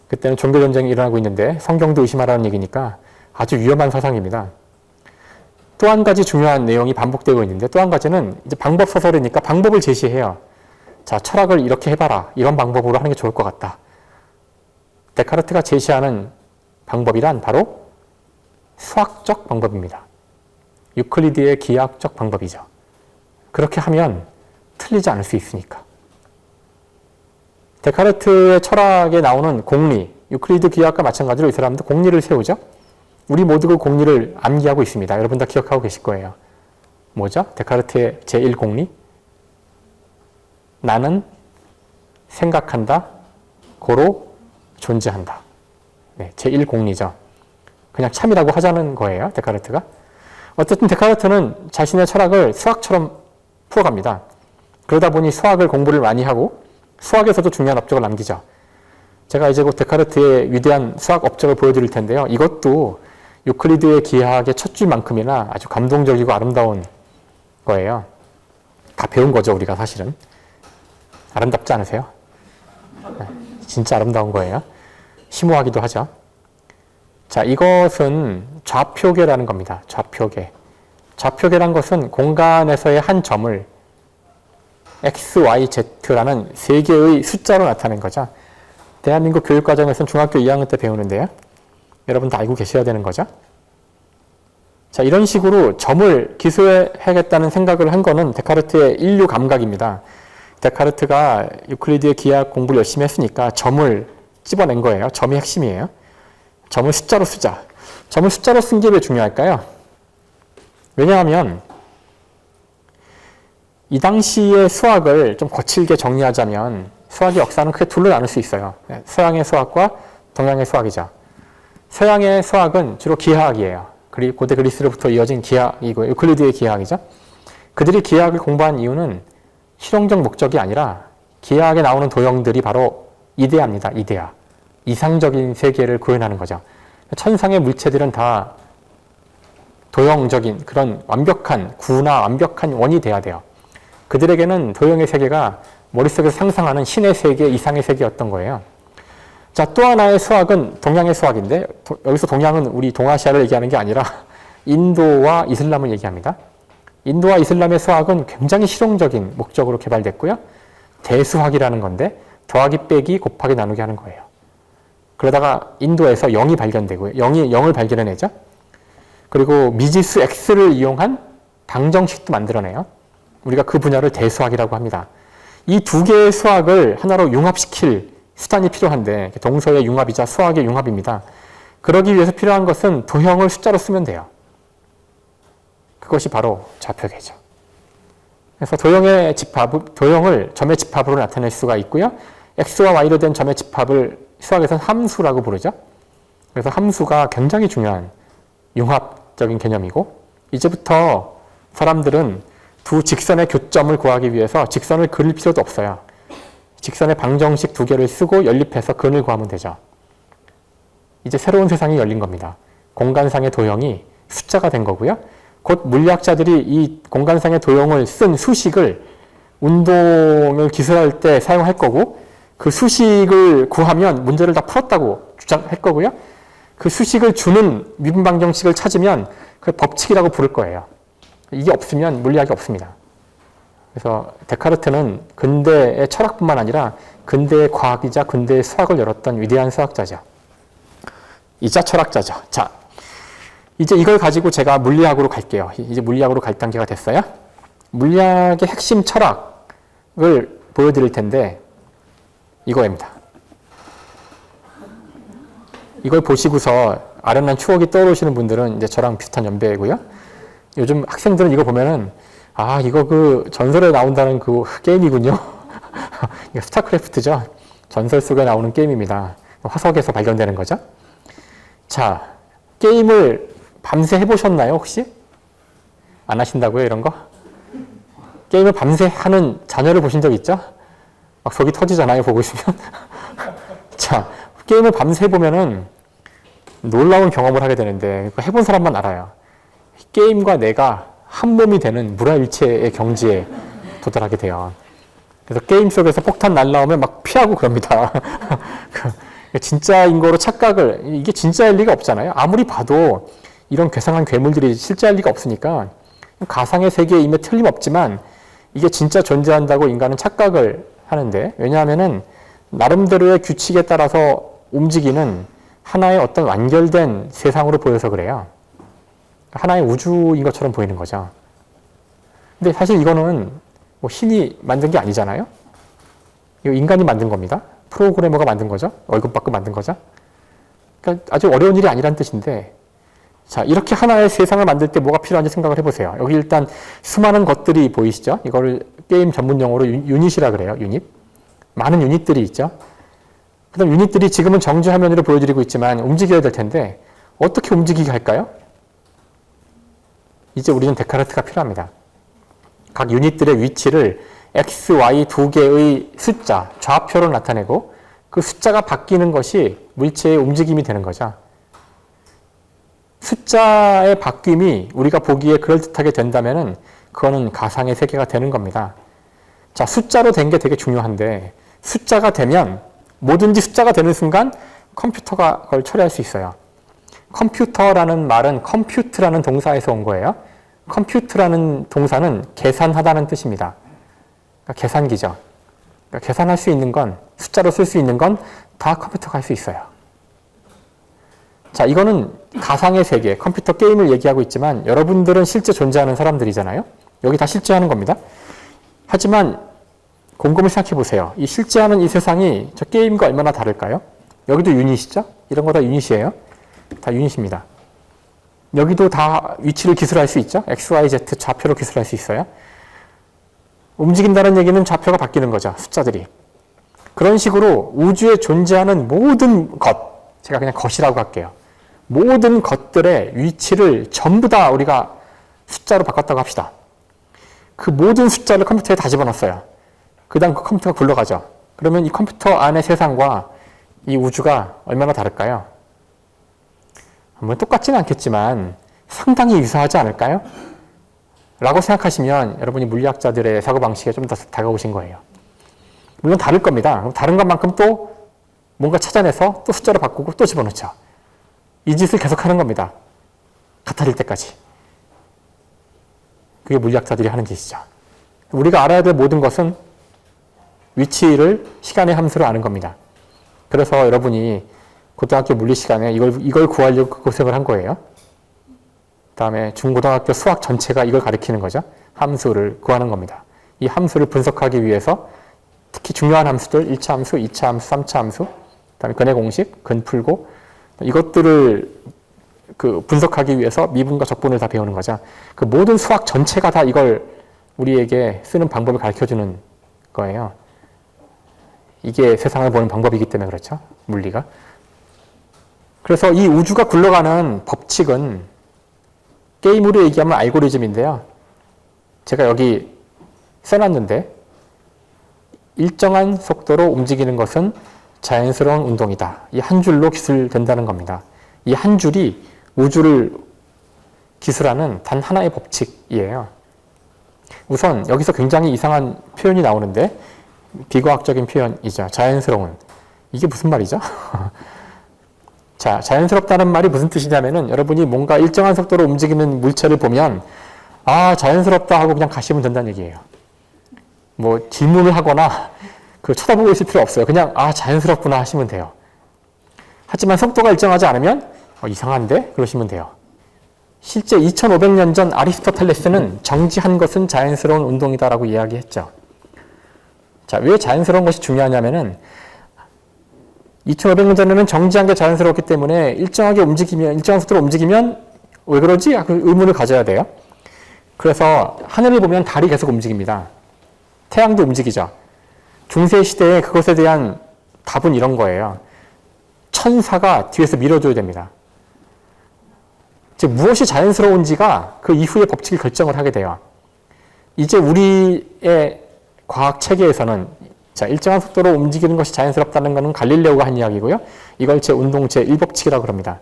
그때는 종교전쟁이 일어나고 있는데 성경도 의심하라는 얘기니까 아주 위험한 사상입니다. 또 한 가지 중요한 내용이 반복되고 있는데 또 한 가지는 이제 방법서설이니까 방법을 제시해요. 자, 철학을 이렇게 해봐라. 이런 방법으로 하는 게 좋을 것 같다. 데카르트가 제시하는 방법이란 바로 수학적 방법입니다. 유클리드의 기하학적 방법이죠. 그렇게 하면 틀리지 않을 수 있으니까. 데카르트의 철학에 나오는 공리, 유클리드 기하학과 마찬가지로 이 사람도 공리를 세우죠. 우리 모두 그 공리를 암기하고 있습니다. 여러분 다 기억하고 계실 거예요. 뭐죠? 데카르트의 제1공리? 나는 생각한다, 고로 존재한다. 네, 제1공리죠. 그냥 참이라고 하자는 거예요, 데카르트가. 어쨌든 데카르트는 자신의 철학을 수학처럼 풀어갑니다. 그러다 보니 수학을 공부를 많이 하고 수학에서도 중요한 업적을 남기죠. 제가 이제 곧 데카르트의 위대한 수학 업적을 보여드릴 텐데요. 이것도 유클리드의 기하학의 첫 줄만큼이나 아주 감동적이고 아름다운 거예요. 다 배운 거죠, 우리가 사실은. 아름답지 않으세요? 진짜 아름다운 거예요. 심오하기도 하죠. 자, 이것은 좌표계라는 겁니다. 좌표계. 좌표계란 것은 공간에서의 한 점을 x, y, z라는 세 개의 숫자로 나타낸 거죠. 대한민국 교육과정에서는 중학교 2학년 때 배우는데요. 여러분 다 알고 계셔야 되는 거죠. 자, 이런 식으로 점을 기술해야겠다는 생각을 한 거는 데카르트의 인류 감각입니다. 데카르트가 유클리드의 기하학 공부를 열심히 했으니까 점을 찝어낸 거예요. 점이 핵심이에요. 점을 숫자로 쓰자. 점을 숫자로 쓴 게 왜 중요할까요? 왜냐하면 이 당시의 수학을 좀 거칠게 정리하자면 수학의 역사는 크게 둘로 나눌 수 있어요. 서양의 수학과 동양의 수학이죠. 서양의 수학은 주로 기하학이에요. 그리고 고대 그리스로부터 이어진 기하학이고 유클리드의 기하학이죠. 그들이 기하학을 공부한 이유는 실용적 목적이 아니라 기하학에 나오는 도형들이 바로 이데아입니다. 이데아. 이상적인 세계를 구현하는 거죠. 천상의 물체들은 다 도형적인 그런 완벽한 구나 완벽한 원이 돼야 돼요. 그들에게는 도형의 세계가 머릿속에서 상상하는 신의 세계 이상의 세계였던 거예요. 자, 또 하나의 수학은 동양의 수학인데 여기서 동양은 우리 동아시아를 얘기하는 게 아니라 인도와 이슬람을 얘기합니다. 인도와 이슬람의 수학은 굉장히 실용적인 목적으로 개발됐고요. 대수학이라는 건데 더하기 빼기 곱하기 나누기 하는 거예요. 그러다가 인도에서 0이 발견되고요. 0을 발견해내죠. 그리고 미지수 x를 이용한 방정식도 만들어내요. 우리가 그 분야를 대수학이라고 합니다. 이 두 개의 수학을 하나로 융합시킬 수단이 필요한데 동서의 융합이자 수학의 융합입니다. 그러기 위해서 필요한 것은 도형을 숫자로 쓰면 돼요. 그것이 바로 좌표계죠. 그래서 도형을 점의 집합으로 나타낼 수가 있고요. x와 y로 된 점의 집합을 수학에서는 함수라고 부르죠. 그래서 함수가 굉장히 중요한 융합적인 개념이고 이제부터 사람들은 두 직선의 교점을 구하기 위해서 직선을 그릴 필요도 없어요. 직선의 방정식 두 개를 쓰고 연립해서 근을 구하면 되죠. 이제 새로운 세상이 열린 겁니다. 공간상의 도형이 숫자가 된 거고요. 곧 물리학자들이 이 공간상의 도형을 쓴 수식을 운동을 기술할 때 사용할 거고 그 수식을 구하면 문제를 다 풀었다고 주장할 거고요. 그 수식을 주는 미분 방정식을 찾으면 그 법칙이라고 부를 거예요. 이게 없으면 물리학이 없습니다. 그래서 데카르트는 근대의 철학뿐만 아니라 근대의 과학이자 근대의 수학을 열었던 위대한 수학자죠. 이자 철학자죠. 자, 이제 이걸 가지고 제가 물리학으로 갈게요. 이제 물리학으로 갈 단계가 됐어요. 물리학의 핵심 철학을 보여드릴 텐데 이거입니다. 이걸 보시고서 아련한 추억이 떠오르시는 분들은 이제 저랑 비슷한 연배이고요. 요즘 학생들은 이거 보면은 아, 이거 그 전설에 나온다는 그 게임이군요. 이거 스타크래프트죠. 전설 속에 나오는 게임입니다. 화석에서 발견되는 거죠. 자, 게임을 밤새 해보셨나요, 혹시? 안 하신다고요, 이런 거? 게임을 밤새 하는 자녀를 보신 적 있죠? 막 속이 터지잖아요, 보고 있으면. 자, 게임을 밤새 해보면은 놀라운 경험을 하게 되는데, 해본 사람만 알아요. 게임과 내가 한 몸이 되는 무라일체의 경지에 도달하게 돼요. 그래서 게임 속에서 폭탄 날라오면 막 피하고 그럽니다. 진짜인 거로 착각을, 이게 진짜일 리가 없잖아요. 아무리 봐도 이런 괴상한 괴물들이 실제할 리가 없으니까 가상의 세계에 임해 틀림없지만 이게 진짜 존재한다고 인간은 착각을 하는데, 왜냐하면은 나름대로의 규칙에 따라서 움직이는 하나의 어떤 완결된 세상으로 보여서 그래요. 하나의 우주인 것처럼 보이는 거죠. 근데 사실 이거는 뭐 신이 만든 게 아니잖아요. 이거 인간이 만든 겁니다. 프로그래머가 만든 거죠. 월급 받고 만든 거죠. 그러니까 아주 어려운 일이 아니란 뜻인데, 자, 이렇게 하나의 세상을 만들 때 뭐가 필요한지 생각을 해보세요. 여기 일단 수많은 것들이 보이시죠? 이거를 게임 전문 용어로 유닛이라 그래요. 유닛. 많은 유닛들이 있죠. 그다음 유닛들이 지금은 정지 화면으로 보여드리고 있지만 움직여야 될 텐데 어떻게 움직이게 할까요? 이제 우리는 데카르트가 필요합니다. 각 유닛들의 위치를 x, y 두 개의 숫자, 좌표로 나타내고 그 숫자가 바뀌는 것이 물체의 움직임이 되는 거죠. 숫자의 바뀜이 우리가 보기에 그럴듯하게 된다면은 그거는 가상의 세계가 되는 겁니다. 자, 숫자로 된 게 되게 중요한데 숫자가 되면 뭐든지 숫자가 되는 순간 컴퓨터가 그걸 처리할 수 있어요. 컴퓨터라는 말은 컴퓨트라는 동사에서 온 거예요. 컴퓨트라는 동사는 계산하다는 뜻입니다. 그러니까 계산기죠. 그러니까 계산할 수 있는 건, 숫자로 쓸 수 있는 건 다 컴퓨터가 할 수 있어요. 자, 이거는 가상의 세계, 컴퓨터 게임을 얘기하고 있지만 여러분들은 실제 존재하는 사람들이잖아요. 여기 다 실제하는 겁니다. 하지만 곰곰이 생각해 보세요. 이 실제하는 이 세상이 저 게임과 얼마나 다를까요? 여기도 유닛이죠? 이런 거 다 유닛이에요. 다 유닛입니다. 여기도 다 위치를 기술할 수 있죠? X, Y, Z 좌표로 기술할 수 있어요. 움직인다는 얘기는 좌표가 바뀌는 거죠. 숫자들이. 그런 식으로 우주에 존재하는 모든 것, 제가 그냥 것이라고 할게요. 모든 것들의 위치를 전부 다 우리가 숫자로 바꿨다고 합시다. 그 모든 숫자를 컴퓨터에 다 집어넣었어요. 그 다음 그 컴퓨터가 굴러가죠. 그러면 이 컴퓨터 안의 세상과 이 우주가 얼마나 다를까요? 뭐 똑같지는 않겠지만 상당히 유사하지 않을까요? 라고 생각하시면 여러분이 물리학자들의 사고방식에 좀 더 다가오신 거예요. 물론 다를 겁니다. 다른 것만큼 또 뭔가 찾아내서 또 숫자로 바꾸고 또 집어넣죠. 이 짓을 계속 하는 겁니다. 같아질 때까지. 그게 물리학자들이 하는 짓이죠. 우리가 알아야 될 모든 것은 위치를 시간의 함수로 아는 겁니다. 그래서 여러분이 고등학교 물리 시간에 이걸 구하려고 고생을 한 거예요. 그다음에 중고등학교 수학 전체가 이걸 가리키는 거죠. 함수를 구하는 겁니다. 이 함수를 분석하기 위해서 특히 중요한 함수들 1차 함수, 2차 함수, 3차 함수, 그다음에 근의 공식, 근 풀고 이것들을 분석하기 위해서 미분과 적분을 다 배우는 거죠. 그 모든 수학 전체가 다 이걸 우리에게 쓰는 방법을 가르쳐주는 거예요. 이게 세상을 보는 방법이기 때문에 그렇죠. 물리가. 그래서 이 우주가 굴러가는 법칙은 게임으로 얘기하면 알고리즘인데요. 제가 여기 써놨는데 일정한 속도로 움직이는 것은 자연스러운 운동이다. 이 한 줄로 기술된다는 겁니다. 이 한 줄이 우주를 기술하는 단 하나의 법칙이에요. 우선 여기서 굉장히 이상한 표현이 나오는데 비과학적인 표현이죠. 자연스러운. 이게 무슨 말이죠? 자, 자연스럽다는 말이 무슨 뜻이냐면은 여러분이 뭔가 일정한 속도로 움직이는 물체를 보면 아, 자연스럽다 하고 그냥 가시면 된다는 얘기예요. 뭐 질문을 하거나 그 쳐다보고 있을 필요 없어요. 그냥 아, 자연스럽구나 하시면 돼요. 하지만 속도가 일정하지 않으면 이상한데? 그러시면 돼요. 실제 2500년 전 아리스토텔레스는 정지한 것은 자연스러운 운동이다라고 이야기했죠. 자, 왜 자연스러운 것이 중요하냐면은 2500년 전에는 정지한 게 자연스럽기 때문에 일정한 속도로 움직이면 왜 그러지? 그 의문을 가져야 돼요. 그래서 하늘을 보면 달이 계속 움직입니다. 태양도 움직이죠. 중세 시대에 그것에 대한 답은 이런 거예요. 천사가 뒤에서 밀어줘야 됩니다. 즉 무엇이 자연스러운지가 그 이후의 법칙이 결정을 하게 돼요. 이제 우리의 과학 체계에서는 자, 일정한 속도로 움직이는 것이 자연스럽다는 것은 갈릴레오가 한 이야기고요. 이걸 운동 제1법칙이라고 합니다.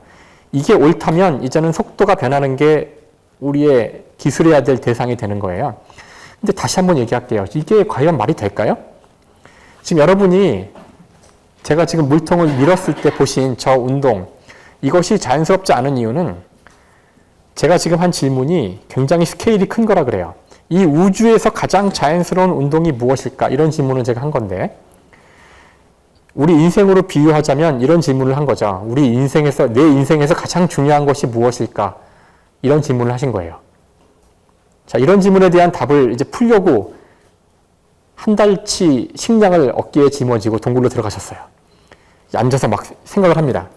이게 옳다면 이제는 속도가 변하는 게 우리의 기술해야 될 대상이 되는 거예요. 근데 다시 한번 얘기할게요. 이게 과연 말이 될까요? 지금 여러분이 제가 지금 물통을 밀었을 때 보신 저 운동, 이것이 자연스럽지 않은 이유는 제가 지금 한 질문이 굉장히 스케일이 큰 거라 그래요. 이 우주에서 가장 자연스러운 운동이 무엇일까? 이런 질문을 제가 한 건데 우리 인생으로 비유하자면 이런 질문을 한 거죠. 우리 인생에서, 내 인생에서 가장 중요한 것이 무엇일까? 이런 질문을 하신 거예요. 자, 이런 질문에 대한 답을 이제 풀려고 한 달치 식량을 어깨에 짊어지고 동굴로 들어가셨어요. 앉아서 막 생각을 합니다.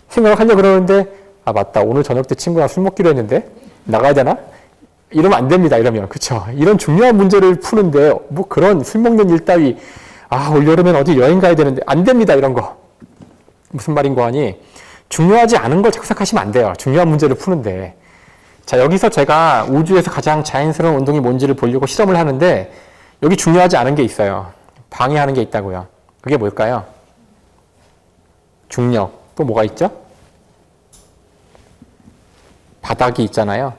생각을 하려고 그러는데 아, 맞다. 오늘 저녁 때 친구랑 술 먹기로 했는데 나가야 되나? 이러면 안 됩니다. 이러면. 그쵸? 이런 중요한 문제를 푸는데 뭐 그런 술 먹는 일 따위 아, 올여름엔 어디 여행 가야 되는데 안 됩니다. 이런 거. 무슨 말인고 하니 중요하지 않은 걸 자꾸 생각하시면 안 돼요. 중요한 문제를 푸는데. 자, 여기서 제가 우주에서 가장 자연스러운 운동이 뭔지를 보려고 실험을 하는데 여기 중요하지 않은 게 있어요. 방해하는 게 있다고요. 그게 뭘까요? 중력. 또 뭐가 있죠? 바닥이 있잖아요.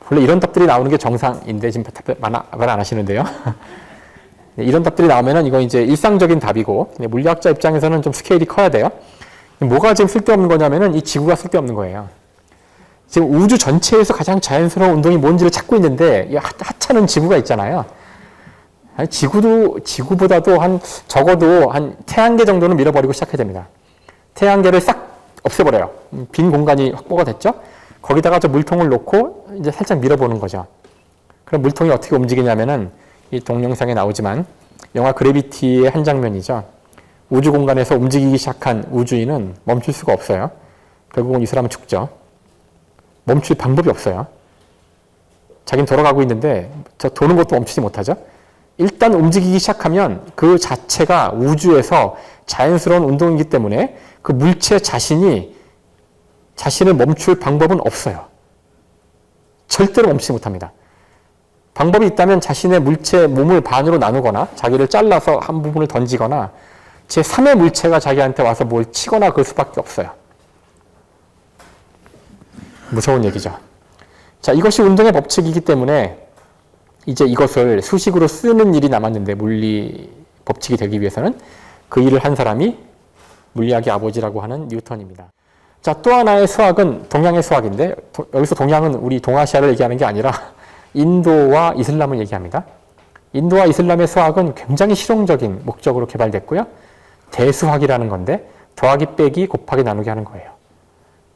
원래 이런 답들이 나오는 게 정상인데 지금 말 안 하시는데요. 이런 답들이 나오면은 이건 이제 일상적인 답이고 물리학자 입장에서는 좀 스케일이 커야 돼요. 뭐가 지금 쓸데없는 거냐면은 이 지구가 쓸데없는 거예요. 지금 우주 전체에서 가장 자연스러운 운동이 뭔지를 찾고 있는데 이 하찮은 지구가 있잖아요. 지구보다도 적어도 한 태양계 정도는 밀어버리고 시작해야 됩니다. 태양계를 싹 없애버려요. 빈 공간이 확보가 됐죠. 거기다가 저 물통을 놓고 이제 살짝 밀어보는 거죠. 그럼 물통이 어떻게 움직이냐면은 이 동영상에 나오지만 영화 그래비티의 한 장면이죠. 우주 공간에서 움직이기 시작한 우주인은 멈출 수가 없어요. 결국은 이 사람은 죽죠. 멈출 방법이 없어요. 자기는 돌아가고 있는데 저 도는 것도 멈추지 못하죠. 일단 움직이기 시작하면 그 자체가 우주에서 자연스러운 운동이기 때문에 그 물체 자신을 멈출 방법은 없어요. 절대로 멈추지 못합니다. 방법이 있다면 자신의 물체 몸을 반으로 나누거나 자기를 잘라서 한 부분을 던지거나 제3의 물체가 자기한테 와서 뭘 치거나 그럴 수밖에 없어요. 무서운 얘기죠. 자, 이것이 운동의 법칙이기 때문에 이제 이것을 수식으로 쓰는 일이 남았는데 물리 법칙이 되기 위해서는 그 일을 한 사람이 물리학의 아버지라고 하는 뉴턴입니다. 자, 또 하나의 수학은 동양의 수학인데 여기서 동양은 우리 동아시아를 얘기하는 게 아니라 인도와 이슬람을 얘기합니다. 인도와 이슬람의 수학은 굉장히 실용적인 목적으로 개발됐고요. 대수학이라는 건데 더하기 빼기 곱하기 나누기 하는 거예요.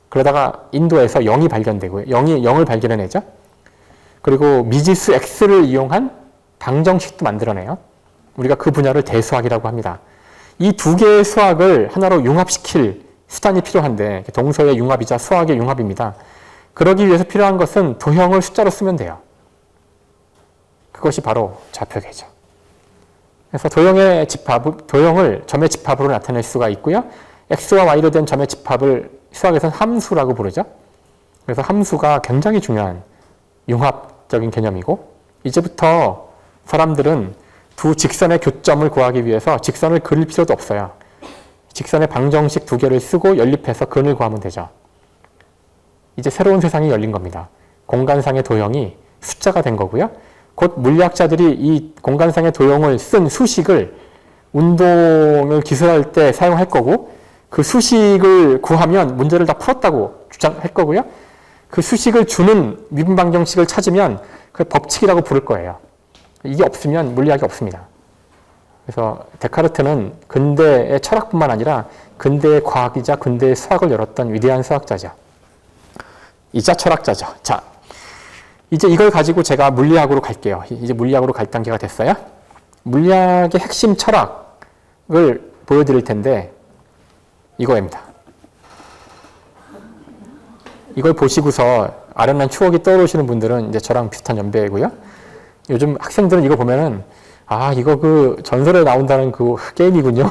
그러다가 인도에서 0이 발견되고요. 0을 발견해내죠. 그리고 미지수 X를 이용한 방정식도 만들어내요. 우리가 그 분야를 대수학이라고 합니다. 이 두 개의 수학을 하나로 융합시킬 수단이 필요한데 동서의 융합이자 수학의 융합입니다. 그러기 위해서 필요한 것은 도형을 숫자로 쓰면 돼요. 그것이 바로 좌표계죠. 그래서 도형을 점의 집합으로 나타낼 수가 있고요. X와 Y로 된 점의 집합을 수학에서는 함수라고 부르죠. 그래서 함수가 굉장히 중요한 융합적인 개념이고 이제부터 사람들은 두 직선의 교점을 구하기 위해서 직선을 그릴 필요도 없어요. 직선의 방정식 두 개를 쓰고 연립해서 근을 구하면 되죠. 이제 새로운 세상이 열린 겁니다. 공간상의 도형이 숫자가 된 거고요. 곧 물리학자들이 이 공간상의 도형을 쓴 수식을 운동을 기술할 때 사용할 거고, 그 수식을 구하면 문제를 다 풀었다고 주장할 거고요. 그 수식을 주는 미분 방정식을 찾으면 그 법칙이라고 부를 거예요. 이게 없으면 물리학이 없습니다. 그래서 데카르트는 근대의 철학뿐만 아니라 근대의 과학이자 근대의 수학을 열었던 위대한 수학자죠. 이자 철학자죠. 자, 이제 이걸 가지고 제가 물리학으로 갈게요. 이제 물리학으로 갈 단계가 됐어요. 물리학의 핵심 철학을 보여드릴 텐데 이거입니다. 이걸 보시고서 아련한 추억이 떠오르시는 분들은 이제 저랑 비슷한 연배이고요. 요즘 학생들은 이거 보면은 아, 이거 그 전설에 나온다는 그 게임이군요.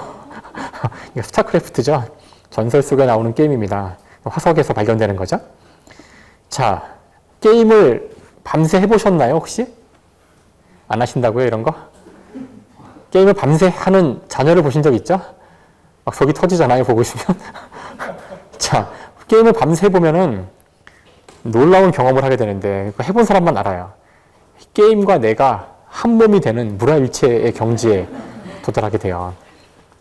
이거 스타크래프트죠. 전설 속에 나오는 게임입니다. 화석에서 발견되는 거죠. 자, 게임을 밤새 해보셨나요, 혹시? 안 하신다고요, 이런 거? 게임을 밤새 하는 자녀를 보신 적 있죠? 막 속이 터지잖아요, 보고 있으면. 자, 게임을 밤새 해보면은 놀라운 경험을 하게 되는데, 해본 사람만 알아요. 게임과 내가 한 몸이 되는 무라일체의 경지에 도달하게 돼요.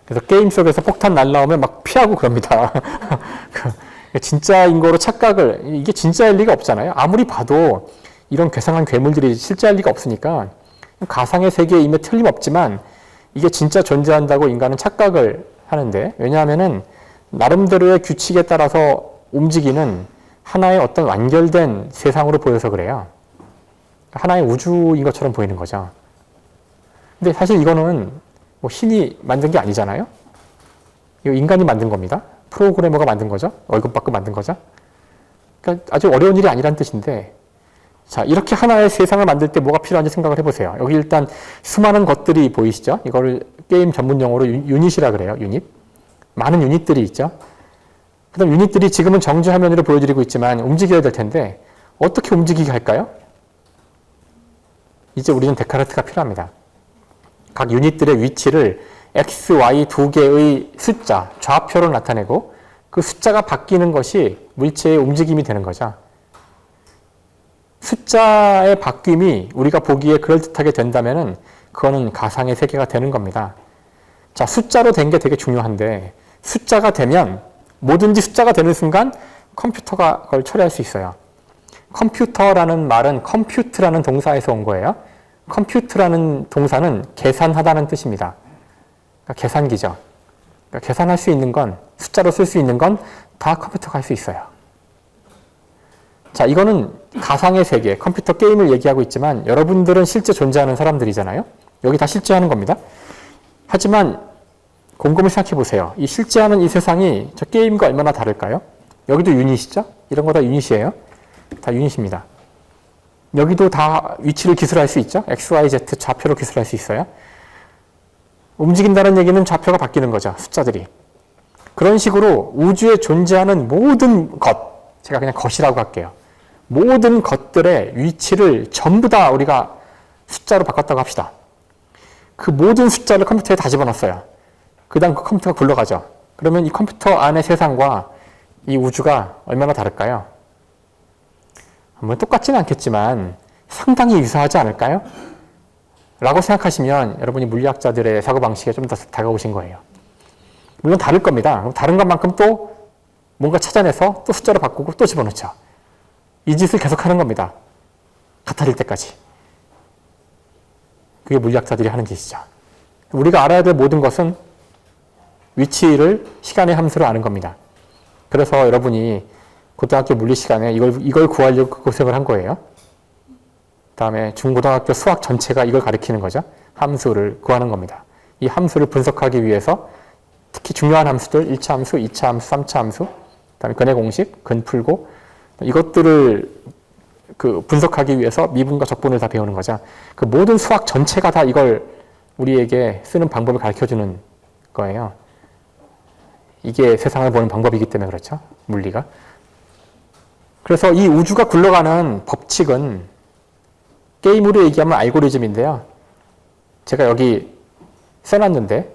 그래서 게임 속에서 폭탄 날라오면 막 피하고 그럽니다. 진짜인 거로 착각을, 이게 진짜일 리가 없잖아요. 아무리 봐도 이런 괴상한 괴물들이 실제할 리가 없으니까 가상의 세계에 임해 틀림없지만 이게 진짜 존재한다고 인간은 착각을 하는데, 왜냐하면은 나름대로의 규칙에 따라서 움직이는 하나의 어떤 완결된 세상으로 보여서 그래요. 하나의 우주인 것처럼 보이는 거죠. 근데 사실 이거는 뭐 신이 만든 게 아니잖아요. 이거 인간이 만든 겁니다. 프로그래머가 만든 거죠. 월급 받고 만든 거죠. 그러니까 아주 어려운 일이 아니란 뜻인데, 자, 이렇게 하나의 세상을 만들 때 뭐가 필요한지 생각을 해보세요. 여기 일단 수많은 것들이 보이시죠? 이거를 게임 전문 용어로 유닛이라 그래요. 유닛. 많은 유닛들이 있죠. 그다음 유닛들이 지금은 정지 화면으로 보여드리고 있지만 움직여야 될 텐데 어떻게 움직이게 할까요? 이제 우리는 데카르트가 필요합니다. 각 유닛들의 위치를 x, y 두 개의 숫자, 좌표로 나타내고 그 숫자가 바뀌는 것이 물체의 움직임이 되는 거죠. 숫자의 바뀜이 우리가 보기에 그럴듯하게 된다면은 그거는 가상의 세계가 되는 겁니다. 자, 숫자로 된 게 되게 중요한데 숫자가 되면 뭐든지 숫자가 되는 순간 컴퓨터가 그걸 처리할 수 있어요. 컴퓨터라는 말은 컴퓨트라는 동사에서 온 거예요. 컴퓨트라는 동사는 계산하다는 뜻입니다. 그러니까 계산기죠. 그러니까 계산할 수 있는 건, 숫자로 쓸 수 있는 건 다 컴퓨터가 할 수 있어요. 자, 이거는 가상의 세계, 컴퓨터 게임을 얘기하고 있지만 여러분들은 실제 존재하는 사람들이잖아요. 여기 다 실제하는 겁니다. 하지만 곰곰이 생각해 보세요. 이 실제하는 이 세상이 저 게임과 얼마나 다를까요? 여기도 유닛이죠? 이런 거 다 유닛이에요. 다 유닛입니다. 여기도 다 위치를 기술할 수 있죠? X, Y, Z 좌표로 기술할 수 있어요. 움직인다는 얘기는 좌표가 바뀌는 거죠. 숫자들이. 그런 식으로 우주에 존재하는 모든 것, 제가 그냥 것이라고 할게요. 모든 것들의 위치를 전부 다 우리가 숫자로 바꿨다고 합시다. 그 모든 숫자를 컴퓨터에 다 집어넣었어요. 그 다음 그 컴퓨터가 굴러가죠. 그러면 이 컴퓨터 안의 세상과 이 우주가 얼마나 다를까요? 뭐 똑같지는 않겠지만 상당히 유사하지 않을까요? 라고 생각하시면 여러분이 물리학자들의 사고방식에 좀 더 다가오신 거예요. 물론 다를 겁니다. 다른 것만큼 또 뭔가 찾아내서 또 숫자로 바꾸고 또 집어넣죠. 이 짓을 계속 하는 겁니다. 같아질 때까지. 그게 물리학자들이 하는 짓이죠. 우리가 알아야 될 모든 것은 위치를 시간의 함수로 아는 겁니다. 그래서 여러분이 고등학교 물리 시간에 이걸 구하려고 고생을 한 거예요. 그다음에 중고등학교 수학 전체가 이걸 가리키는 거죠. 함수를 구하는 겁니다. 이 함수를 분석하기 위해서 특히 중요한 함수들 1차 함수, 2차 함수, 3차 함수, 그다음에 근의 공식, 근 풀고 이것들을 분석하기 위해서 미분과 적분을 다 배우는 거죠. 그 모든 수학 전체가 다 이걸 우리에게 쓰는 방법을 가르쳐주는 거예요. 이게 세상을 보는 방법이기 때문에 그렇죠. 물리가. 그래서 이 우주가 굴러가는 법칙은 게임으로 얘기하면 알고리즘인데요. 제가 여기 써놨는데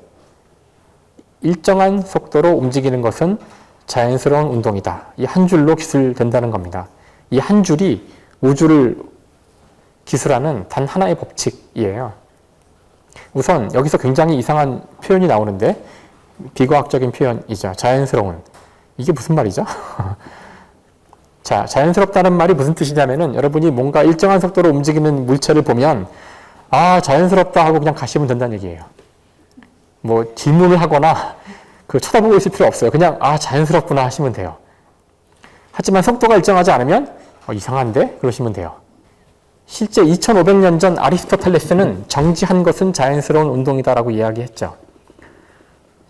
일정한 속도로 움직이는 것은 자연스러운 운동이다. 이 한 줄로 기술된다는 겁니다. 이 한 줄이 우주를 기술하는 단 하나의 법칙이에요. 우선 여기서 굉장히 이상한 표현이 나오는데 비과학적인 표현이죠. 자연스러운. 이게 무슨 말이죠? 자, 자연스럽다는 말이 무슨 뜻이냐면은 여러분이 뭔가 일정한 속도로 움직이는 물체를 보면 아, 자연스럽다 하고 그냥 가시면 된다는 얘기예요. 뭐 질문을 하거나 쳐다보고 있을 필요 없어요. 그냥 아, 자연스럽구나 하시면 돼요. 하지만 속도가 일정하지 않으면 이상한데? 그러시면 돼요. 실제 2500년 전 아리스토텔레스는 정지한 것은 자연스러운 운동이다라고 이야기했죠.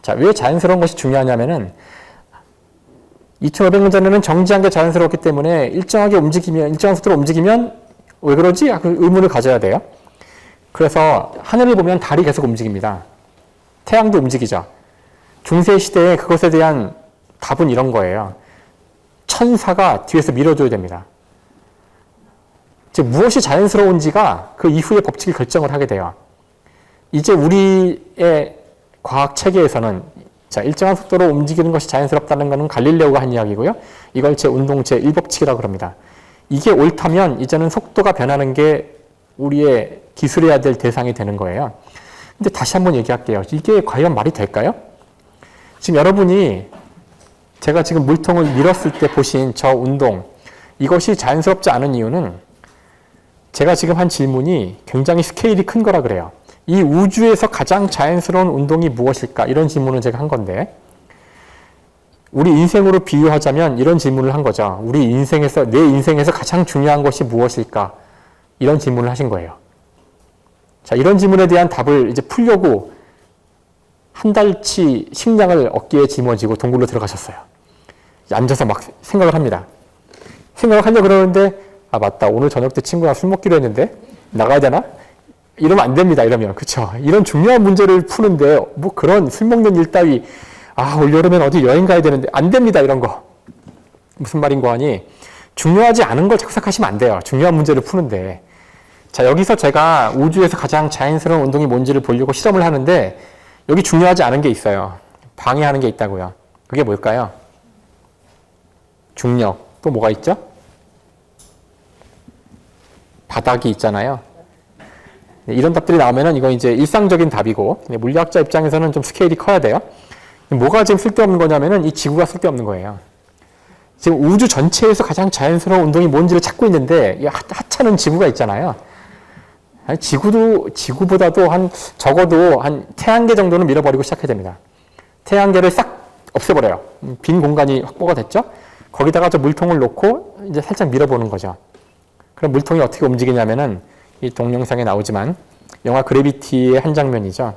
자, 왜 자연스러운 것이 중요하냐면은 2500년 전에는 정지한 게 자연스럽기 때문에 일정한 속도로 움직이면 왜 그러지? 그 의문을 가져야 돼요. 그래서 하늘을 보면 달이 계속 움직입니다. 태양도 움직이죠. 중세 시대에 그것에 대한 답은 이런 거예요. 천사가 뒤에서 밀어줘야 됩니다. 즉 무엇이 자연스러운지가 그 이후의 법칙을 결정을 하게 돼요. 이제 우리의 과학 체계에서는 자, 일정한 속도로 움직이는 것이 자연스럽다는 것은 갈릴레오가 한 이야기고요. 이걸 운동 제1법칙이라고 합니다. 이게 옳다면 이제는 속도가 변하는 게 우리의 기술해야 될 대상이 되는 거예요. 근데 다시 한번 얘기할게요. 이게 과연 말이 될까요? 지금 여러분이 제가 지금 물통을 밀었을 때 보신 저 운동, 이것이 자연스럽지 않은 이유는 제가 지금 한 질문이 굉장히 스케일이 큰 거라 그래요. 이 우주에서 가장 자연스러운 운동이 무엇일까? 이런 질문을 제가 한 건데 우리 인생으로 비유하자면 이런 질문을 한 거죠. 내 인생에서 가장 중요한 것이 무엇일까? 이런 질문을 하신 거예요. 자, 이런 질문에 대한 답을 이제 풀려고 한 달치 식량을 어깨에 짊어지고 동굴로 들어가셨어요. 앉아서 막 생각을 합니다. 생각을 하려고 그러는데 아, 맞다. 오늘 저녁 때 친구랑 술 먹기로 했는데 나가야 되나? 이러면 안 됩니다. 이러면. 그쵸? 이런 중요한 문제를 푸는데 뭐 그런 술 먹는 일 따위 올여름엔 어디 여행 가야 되는데 안 됩니다. 이런 거. 무슨 말인고 하니 중요하지 않은 걸 자꾸 생각하시면 안 돼요. 중요한 문제를 푸는데. 자, 여기서 제가 우주에서 가장 자연스러운 운동이 뭔지를 보려고 실험을 하는데 여기 중요하지 않은 게 있어요. 방해하는 게 있다고요. 그게 뭘까요? 중력. 또 뭐가 있죠? 바닥이 있잖아요. 이런 답들이 나오면은 이건 이제 일상적인 답이고 물리학자 입장에서는 좀 스케일이 커야 돼요. 뭐가 지금 쓸데없는 거냐면은 이 지구가 쓸데없는 거예요. 지금 우주 전체에서 가장 자연스러운 운동이 뭔지를 찾고 있는데 이 하찮은 지구가 있잖아요. 지구보다도 적어도 한 태양계 정도는 밀어버리고 시작해야 됩니다. 태양계를 싹 없애버려요. 빈 공간이 확보가 됐죠? 거기다가 저 물통을 놓고 이제 살짝 밀어보는 거죠. 그럼 물통이 어떻게 움직이냐면은 이 동영상에 나오지만 영화 그래비티의 한 장면이죠.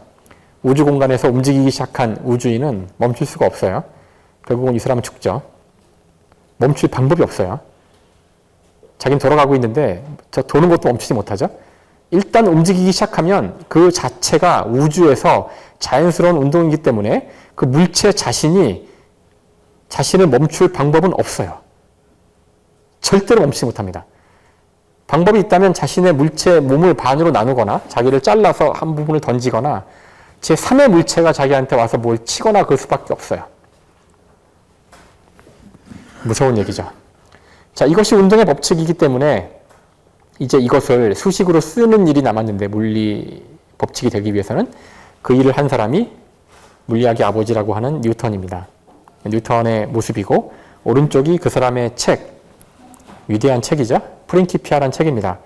우주 공간에서 움직이기 시작한 우주인은 멈출 수가 없어요. 결국은 이 사람은 죽죠. 멈출 방법이 없어요. 자기는 돌아가고 있는데 저 도는 것도 멈추지 못하죠. 일단 움직이기 시작하면 그 자체가 우주에서 자연스러운 운동이기 때문에 그 물체 자신을 멈출 방법은 없어요. 절대로 멈추지 못합니다. 방법이 있다면 자신의 물체 몸을 반으로 나누거나 자기를 잘라서 한 부분을 던지거나 제3의 물체가 자기한테 와서 뭘 치거나 그럴 수밖에 없어요. 무서운 얘기죠. 자, 이것이 운동의 법칙이기 때문에 이제 이것을 수식으로 쓰는 일이 남았는데 물리 법칙이 되기 위해서는 그 일을 한 사람이 물리학의 아버지라고 하는 뉴턴입니다. 뉴턴의 모습이고 오른쪽이 그 사람의 책, 위대한 책이죠. 프린키피아라는 책입니다.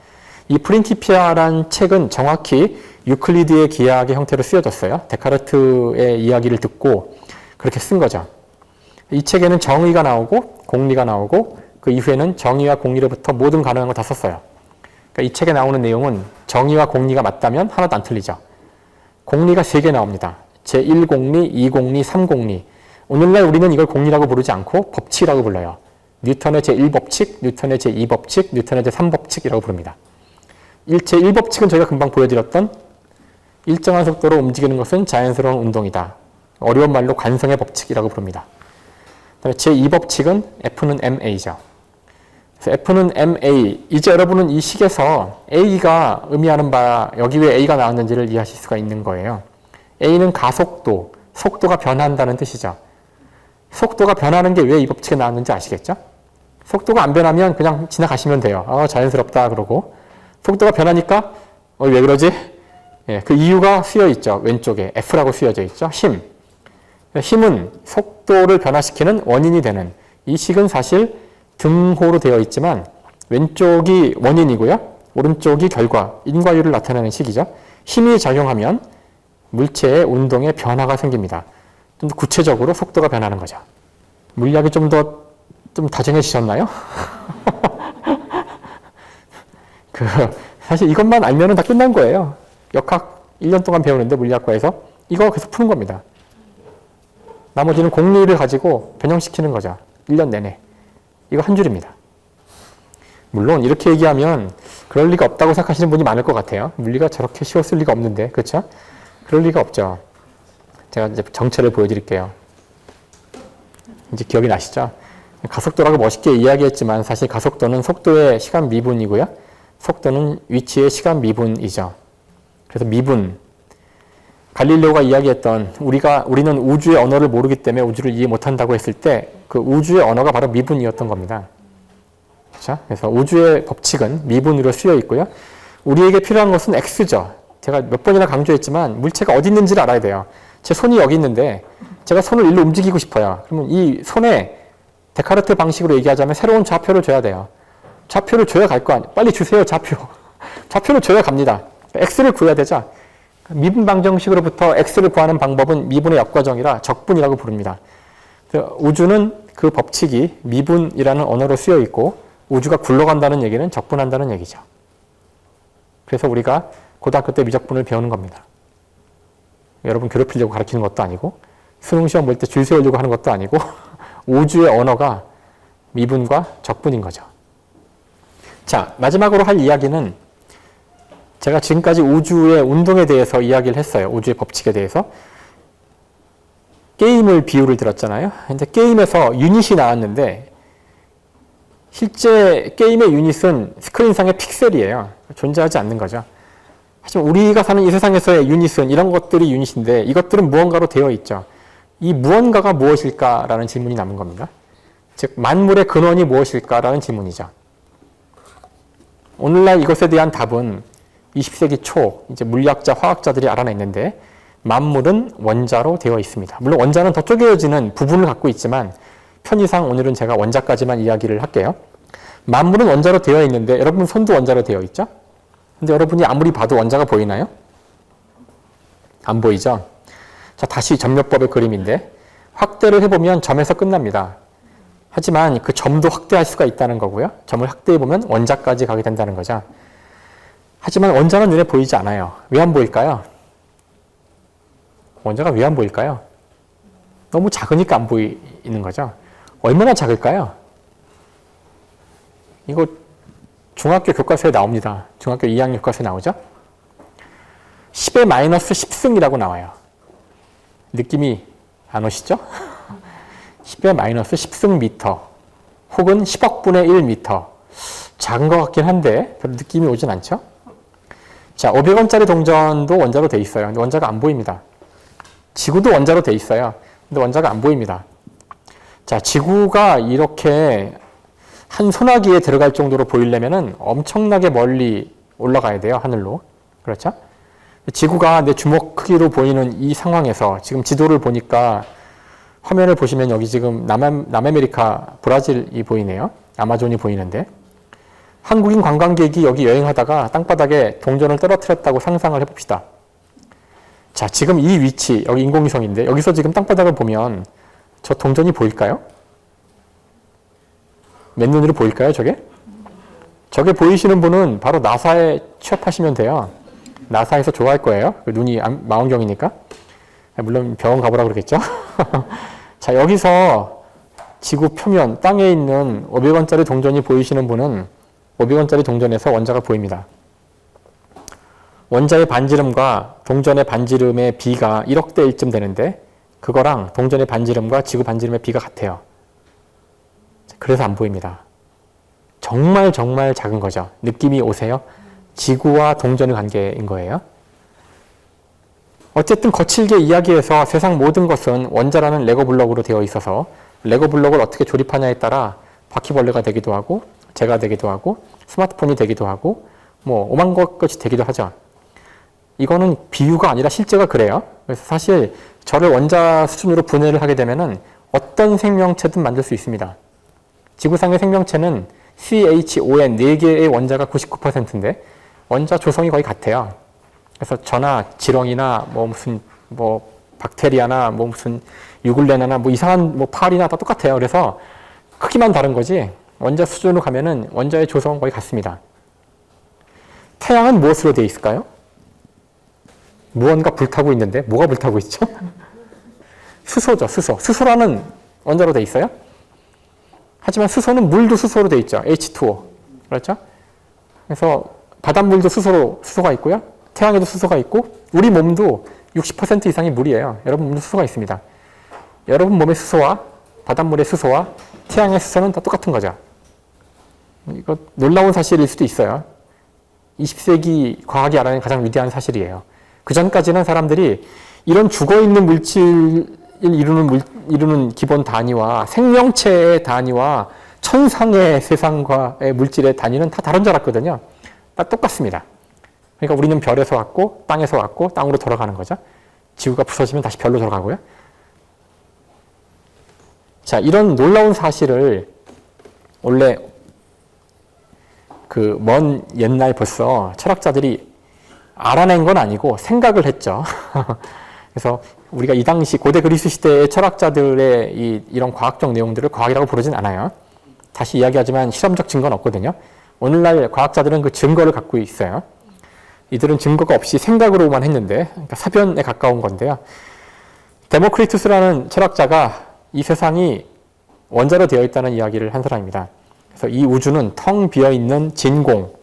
이 프린키피아라는 책은 정확히 유클리드의 기하학의 형태로 쓰여졌어요. 데카르트의 이야기를 듣고 그렇게 쓴 거죠. 이 책에는 정의가 나오고 공리가 나오고 그 이후에는 정의와 공리로부터 모든 가능한 걸 다 썼어요. 그러니까 이 책에 나오는 내용은 정의와 공리가 맞다면 하나도 안 틀리죠. 공리가 3개 나옵니다. 제1공리, 2공리, 3공리. 오늘날 우리는 이걸 공리라고 부르지 않고 법칙이라고 불러요. 뉴턴의 제1법칙, 뉴턴의 제2법칙, 뉴턴의 제3법칙이라고 부릅니다. 제1법칙은 저희가 금방 보여드렸던 일정한 속도로 움직이는 것은 자연스러운 운동이다. 어려운 말로 관성의 법칙이라고 부릅니다. 제2법칙은 F는 ma죠. 그래서 F는 ma. 이제 여러분은 이 식에서 a가 의미하는 바, 여기 왜 a가 나왔는지를 이해하실 수가 있는 거예요. a는 가속도, 속도가 변한다는 뜻이죠. 속도가 변하는 게 왜 이 법칙에 나왔는지 아시겠죠? 속도가 안 변하면 그냥 지나가시면 돼요. 자연스럽다 그러고. 속도가 변하니까 왜 그러지? 예, 그 이유가 쓰여 있죠. 왼쪽에 F라고 쓰여져 있죠. 힘. 힘은 속도를 변화시키는 원인이 되는 이 식은 사실 등호로 되어 있지만 왼쪽이 원인이고요. 오른쪽이 결과, 인과율을 나타내는 식이죠. 힘이 작용하면 물체의 운동에 변화가 생깁니다. 좀 더 구체적으로 속도가 변하는 거죠. 물리학이 좀 다정해지셨나요? 사실 이것만 알면은 다 끝난 거예요. 역학 1년 동안 배우는데 물리학과에서 이거 계속 푸는 겁니다. 나머지는 공리를 가지고 변형시키는 거죠. 1년 내내. 이거 한 줄입니다. 물론 이렇게 얘기하면 그럴 리가 없다고 생각하시는 분이 많을 것 같아요. 물리가 저렇게 쉬웠을 리가 없는데, 그렇죠? 그럴 리가 없죠. 제가 이제 정체를 보여드릴게요. 이제 기억이 나시죠? 가속도라고 멋있게 이야기했지만 사실 가속도는 속도의 시간 미분이고요. 속도는 위치의 시간 미분이죠. 그래서 미분. 갈릴레오가 이야기했던 우리는 우주의 언어를 모르기 때문에 우주를 이해 못한다고 했을 때 그 우주의 언어가 바로 미분이었던 겁니다. 그렇죠? 그래서 우주의 법칙은 미분으로 쓰여 있고요. 우리에게 필요한 것은 X죠. 제가 몇 번이나 강조했지만 물체가 어디 있는지를 알아야 돼요. 제 손이 여기 있는데 제가 손을 일로 움직이고 싶어요. 그러면 이 손에 데카르트 방식으로 얘기하자면 새로운 좌표를 줘야 돼요. 좌표를 줘야 갈 거 아니에요. 빨리 주세요, 좌표. 좌표를 줘야 갑니다. X를 구해야 되죠. 미분 방정식으로부터 X를 구하는 방법은 미분의 역과정이라 적분이라고 부릅니다. 우주는 그 법칙이 미분이라는 언어로 쓰여 있고 우주가 굴러간다는 얘기는 적분한다는 얘기죠. 그래서 우리가 고등학교 때 미적분을 배우는 겁니다. 여러분 괴롭히려고 가르치는 것도 아니고 수능 시험 볼 때 줄 세우려고 하는 것도 아니고 우주의 언어가 미분과 적분인 거죠. 자, 마지막으로 할 이야기는 제가 지금까지 우주의 운동에 대해서 이야기를 했어요. 우주의 법칙에 대해서. 게임을 비유를 들었잖아요. 근데 게임에서 유닛이 나왔는데 실제 게임의 유닛은 스크린상의 픽셀이에요. 존재하지 않는 거죠. 하지만 우리가 사는 이 세상에서의 유닛은 이런 것들이 유닛인데 이것들은 무언가로 되어 있죠. 이 무언가가 무엇일까라는 질문이 남은 겁니다. 즉 만물의 근원이 무엇일까라는 질문이죠. 오늘날 이것에 대한 답은 20세기 초 이제 물리학자, 화학자들이 알아냈는데 만물은 원자로 되어 있습니다. 물론 원자는 더 쪼개어지는 부분을 갖고 있지만 편의상 오늘은 제가 원자까지만 이야기를 할게요. 만물은 원자로 되어 있는데 여러분 손도 원자로 되어 있죠? 근데 여러분이 아무리 봐도 원자가 보이나요? 안 보이죠? 자, 다시 점요법의 그림인데 확대를 해보면 점에서 끝납니다. 하지만 그 점도 확대할 수가 있다는 거고요. 점을 확대해보면 원자까지 가게 된다는 거죠. 하지만 원자는 눈에 보이지 않아요. 왜 안 보일까요? 원자가 왜 안 보일까요? 너무 작으니까 안 보이는 거죠. 얼마나 작을까요? 이거 중학교 교과서에 나옵니다. 중학교 2학년 교과서에 나오죠? 10의 마이너스 10승이라고 나와요. 느낌이 안 오시죠? 10의 마이너스 10승 미터 혹은 10억 분의 1 미터. 작은 것 같긴 한데 별로 느낌이 오진 않죠? 자, 500원짜리 동전도 원자로 돼 있어요. 근데 원자가 안 보입니다. 지구도 원자로 돼 있어요. 근데 원자가 안 보입니다. 자, 지구가 이렇게 한 소나기에 들어갈 정도로 보이려면은 엄청나게 멀리 올라가야 돼요, 하늘로. 그렇죠? 지구가 내 주먹 크기로 보이는 이 상황에서 지금 지도를 보니까 화면을 보시면 여기 지금 남아메리카 브라질이 보이네요. 아마존이 보이는데 한국인 관광객이 여기 여행하다가 땅바닥에 동전을 떨어뜨렸다고 상상을 해봅시다. 자, 지금 이 위치, 여기 인공위성인데 여기서 지금 땅바닥을 보면 저 동전이 보일까요? 맨눈으로 보일까요, 저게? 저게 보이시는 분은 바로 나사에 취업하시면 돼요. 나사에서 좋아할 거예요. 눈이 망원경이니까. 물론 병원 가보라 그러겠죠. 자, 여기서 지구 표면, 땅에 있는 500원짜리 동전이 보이시는 분은 500원짜리 동전에서 원자가 보입니다. 원자의 반지름과 동전의 반지름의 비가 1억 대 1쯤 되는데 그거랑 동전의 반지름과 지구 반지름의 비가 같아요. 그래서 안 보입니다. 정말 정말 작은 거죠. 느낌이 오세요? 지구와 동전의 관계인 거예요. 어쨌든 거칠게 이야기해서 세상 모든 것은 원자라는 레고 블록으로 되어 있어서 레고 블록을 어떻게 조립하냐에 따라 바퀴벌레가 되기도 하고 재가 되기도 하고 스마트폰이 되기도 하고 뭐 오만 것이 되기도 하죠. 이거는 비유가 아니라 실제가 그래요. 그래서 사실 저를 원자 수준으로 분해를 하게 되면은 어떤 생명체든 만들 수 있습니다. 지구상의 생명체는 CHON 4개의 원자가 99%인데 원자 조성이 거의 같아요. 그래서 저나 지렁이나 뭐 무슨 뭐 박테리아나 뭐 무슨 유글레나나 뭐 이상한 뭐 파리나 다 똑같아요. 그래서 크기만 다른 거지 원자 수준으로 가면은 원자의 조성은 거의 같습니다. 태양은 무엇으로 되어 있을까요? 무언가 불타고 있는데 뭐가 불타고 있죠? 수소죠, 수소. 수소라는 원자로 되어 있어요. 하지만 수소는 물도 수소로 되어 있죠. H2O. 그렇죠? 그래서 바닷물도 수소가 있고요. 태양에도 수소가 있고 우리 몸도 60% 이상이 물이에요. 여러분 몸도 수소가 있습니다. 여러분 몸의 수소와 바닷물의 수소와 태양의 수소는 다 똑같은 거죠. 이거 놀라운 사실일 수도 있어요. 20세기 과학이 알아낸 가장 위대한 사실이에요. 그 전까지는 사람들이 이런 죽어있는 물질을 이루는 기본 단위와 생명체의 단위와 천상의 세상과의 물질의 단위는 다 다른 줄 알았거든요. 다 똑같습니다. 그러니까 우리는 별에서 왔고 땅에서 왔고 땅으로 돌아가는 거죠. 지구가 부서지면 다시 별로 돌아가고요. 자, 이런 놀라운 사실을 원래 그 먼 옛날 벌써 철학자들이 알아낸 건 아니고 생각을 했죠. 그래서 우리가 이 당시 고대 그리스 시대의 철학자들의 이런 과학적 내용들을 과학이라고 부르진 않아요. 다시 이야기하지만 실험적 증거는 없거든요. 오늘날 과학자들은 그 증거를 갖고 있어요. 이들은 증거가 없이 생각으로만 했는데, 그러니까 사변에 가까운 건데요. 데모크리투스라는 철학자가 이 세상이 원자로 되어 있다는 이야기를 한 사람입니다. 그래서 이 우주는 텅 비어있는 진공,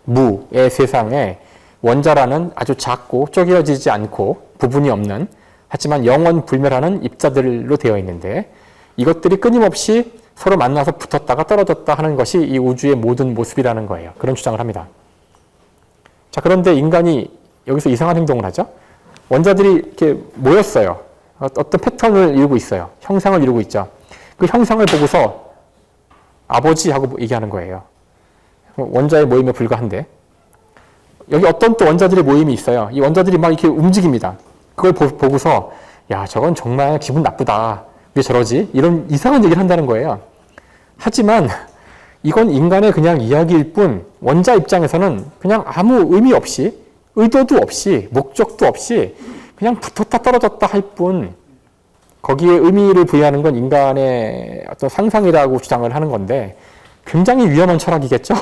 무의 세상에 원자라는 아주 작고 쪼개어지지 않고 부분이 없는 하지만 영원 불멸하는 입자들로 되어 있는데 이것들이 끊임없이 서로 만나서 붙었다가 떨어졌다 하는 것이 이 우주의 모든 모습이라는 거예요. 그런 주장을 합니다. 자, 그런데 인간이 여기서 이상한 행동을 하죠. 원자들이 이렇게 모였어요. 어떤 패턴을 이루고 있어요. 형상을 이루고 있죠. 그 형상을 보고서 아버지 하고 얘기하는 거예요. 원자의 모임에 불과한데 여기 어떤 또 원자들의 모임이 있어요. 이 원자들이 막 이렇게 움직입니다. 그걸 보고서 야, 저건 정말 기분 나쁘다. 왜 저러지? 이런 이상한 얘기를 한다는 거예요. 하지만 이건 인간의 그냥 이야기일 뿐 원자 입장에서는 그냥 아무 의미 없이 의도도 없이 목적도 없이 그냥 붙었다 떨어졌다 할 뿐 거기에 의미를 부여하는 건 인간의 어떤 상상이라고 주장을 하는 건데 굉장히 위험한 철학이겠죠?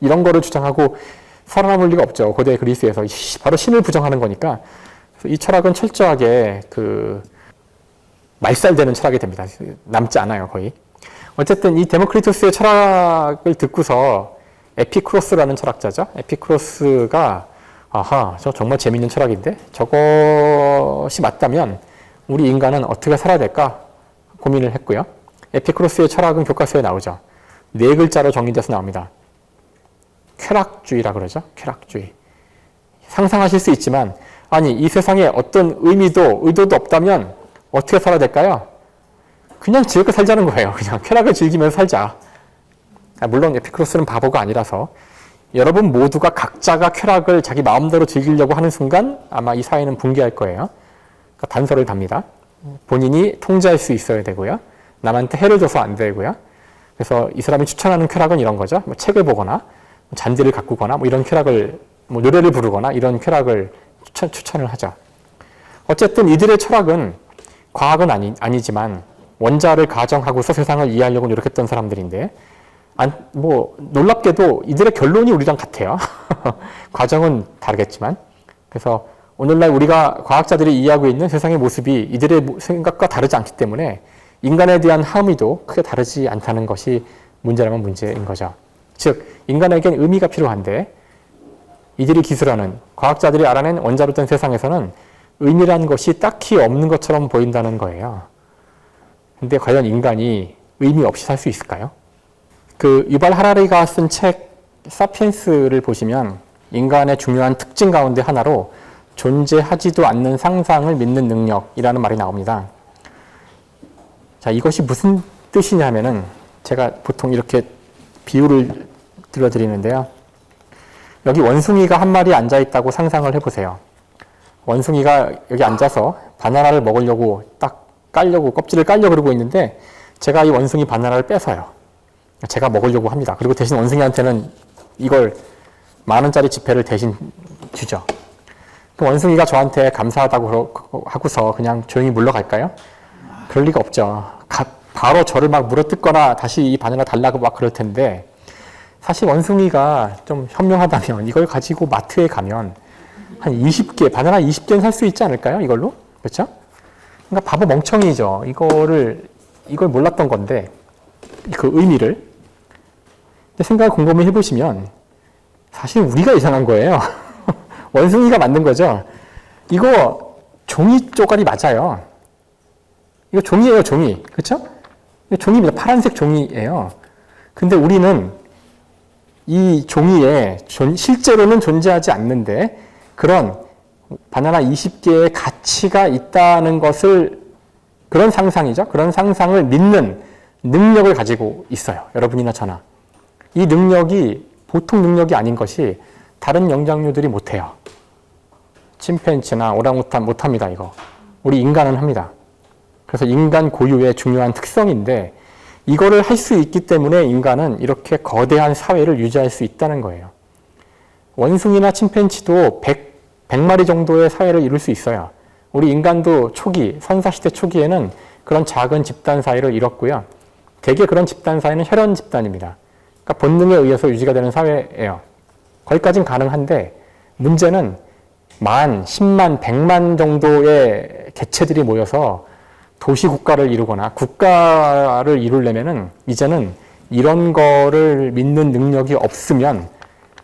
이런 거를 주장하고 살아남을 리가 없죠. 고대 그리스에서 바로 신을 부정하는 거니까 이 철학은 철저하게 말살되는 철학이 됩니다. 남지 않아요, 거의. 어쨌든 이 데모크리투스의 철학을 듣고서 에피쿠로스라는 철학자죠. 에피쿠로스가 아하, 저 정말 재밌는 철학인데 저것이 맞다면 우리 인간은 어떻게 살아야 될까 고민을 했고요. 에피쿠로스의 철학은 교과서에 나오죠. 4글자로 정의돼서 나옵니다. 쾌락주의라 그러죠. 쾌락주의. 상상하실 수 있지만 아니 이 세상에 어떤 의도도 없다면 어떻게 살아야 될까요? 그냥 즐겁게 살자는 거예요. 그냥 쾌락을 즐기면서 살자. 물론 에피쿠로스는 바보가 아니라서 여러분 모두가 각자가 쾌락을 자기 마음대로 즐기려고 하는 순간 아마 이 사회는 붕괴할 거예요. 그러니까 단서를 답니다. 본인이 통제할 수 있어야 되고요. 남한테 해를 줘서 안 되고요. 그래서 이 사람이 추천하는 쾌락은 이런 거죠. 뭐 책을 보거나 잔디를 가꾸거나 뭐 이런 쾌락을 뭐 노래를 부르거나 이런 쾌락을 추천을 하죠. 어쨌든 이들의 철학은 과학은 아니지만 원자를 가정하고서 세상을 이해하려고 노력했던 사람들인데 뭐 놀랍게도 이들의 결론이 우리랑 같아요. 과정은 다르겠지만 그래서 오늘날 우리가 과학자들이 이해하고 있는 세상의 모습이 이들의 생각과 다르지 않기 때문에 인간에 대한 함의도 크게 다르지 않다는 것이 문제라면 문제인 거죠. 즉 인간에겐 의미가 필요한데 이들이 기술하는 과학자들이 알아낸 원자로 된 세상에서는 의미라는 것이 딱히 없는 것처럼 보인다는 거예요. 근데 과연 인간이 의미 없이 살 수 있을까요? 유발 하라리가 쓴 책 사피엔스를 보시면 인간의 중요한 특징 가운데 하나로 존재하지도 않는 상상을 믿는 능력이라는 말이 나옵니다. 자, 이것이 무슨 뜻이냐면은 제가 보통 이렇게 비유를 들려드리는데요. 여기 원숭이가 한 마리 앉아있다고 상상을 해보세요. 원숭이가 여기 앉아서 바나나를 먹으려고 딱 깔려고, 껍질을 깔려고 그러고 있는데 제가 이 원숭이 바나나를 뺏어요. 제가 먹으려고 합니다. 그리고 대신 원숭이한테는 이걸 10,000원짜리 지폐를 대신 주죠. 그 원숭이가 저한테 감사하다고 하고서 그냥 조용히 물러갈까요? 그럴 리가 없죠. 바로 저를 막 물어뜯거나 다시 이 바나나 달라고 막 그럴 텐데, 사실 원숭이가 좀 현명하다면 이걸 가지고 마트에 가면 한 20개, 바나나 20개는 살 수 있지 않을까요? 이걸로? 그렇죠? 그러니까 바보 멍청이죠. 이걸 몰랐던 건데, 그 의미를. 근데 생각을 곰곰이 해보시면 사실 우리가 이상한 거예요. 원숭이가 만든 거죠. 이거 종이 쪼가리 맞아요. 이거 종이에요, 종이. 그렇죠? 종이입니다. 파란색 종이에요. 근데 우리는 이 종이에 실제로는 존재하지 않는데 그런 바나나 20개의 가치가 있다는 것을, 그런 상상이죠. 그런 상상을 믿는 능력을 가지고 있어요. 여러분이나 저나. 이 능력이 보통 능력이 아닌 것이 다른 영장류들이 못해요. 침팬지나 오랑우탄 못합니다, 이거. 우리 인간은 합니다. 그래서 인간 고유의 중요한 특성인데 이거를 할 수 있기 때문에 인간은 이렇게 거대한 사회를 유지할 수 있다는 거예요. 원숭이나 침팬지도 100마리 정도의 사회를 이룰 수 있어요. 우리 인간도 초기, 선사시대 초기에는 그런 작은 집단 사회를 이뤘고요. 대개 그런 집단 사회는 혈연 집단입니다. 그러니까 본능에 의해서 유지가 되는 사회예요. 거기까지는 가능한데 문제는 10,000, 100,000, 100만 정도의 개체들이 모여서 도시국가를 이루거나 국가를 이루려면은 이제는 이런 거를 믿는 능력이 없으면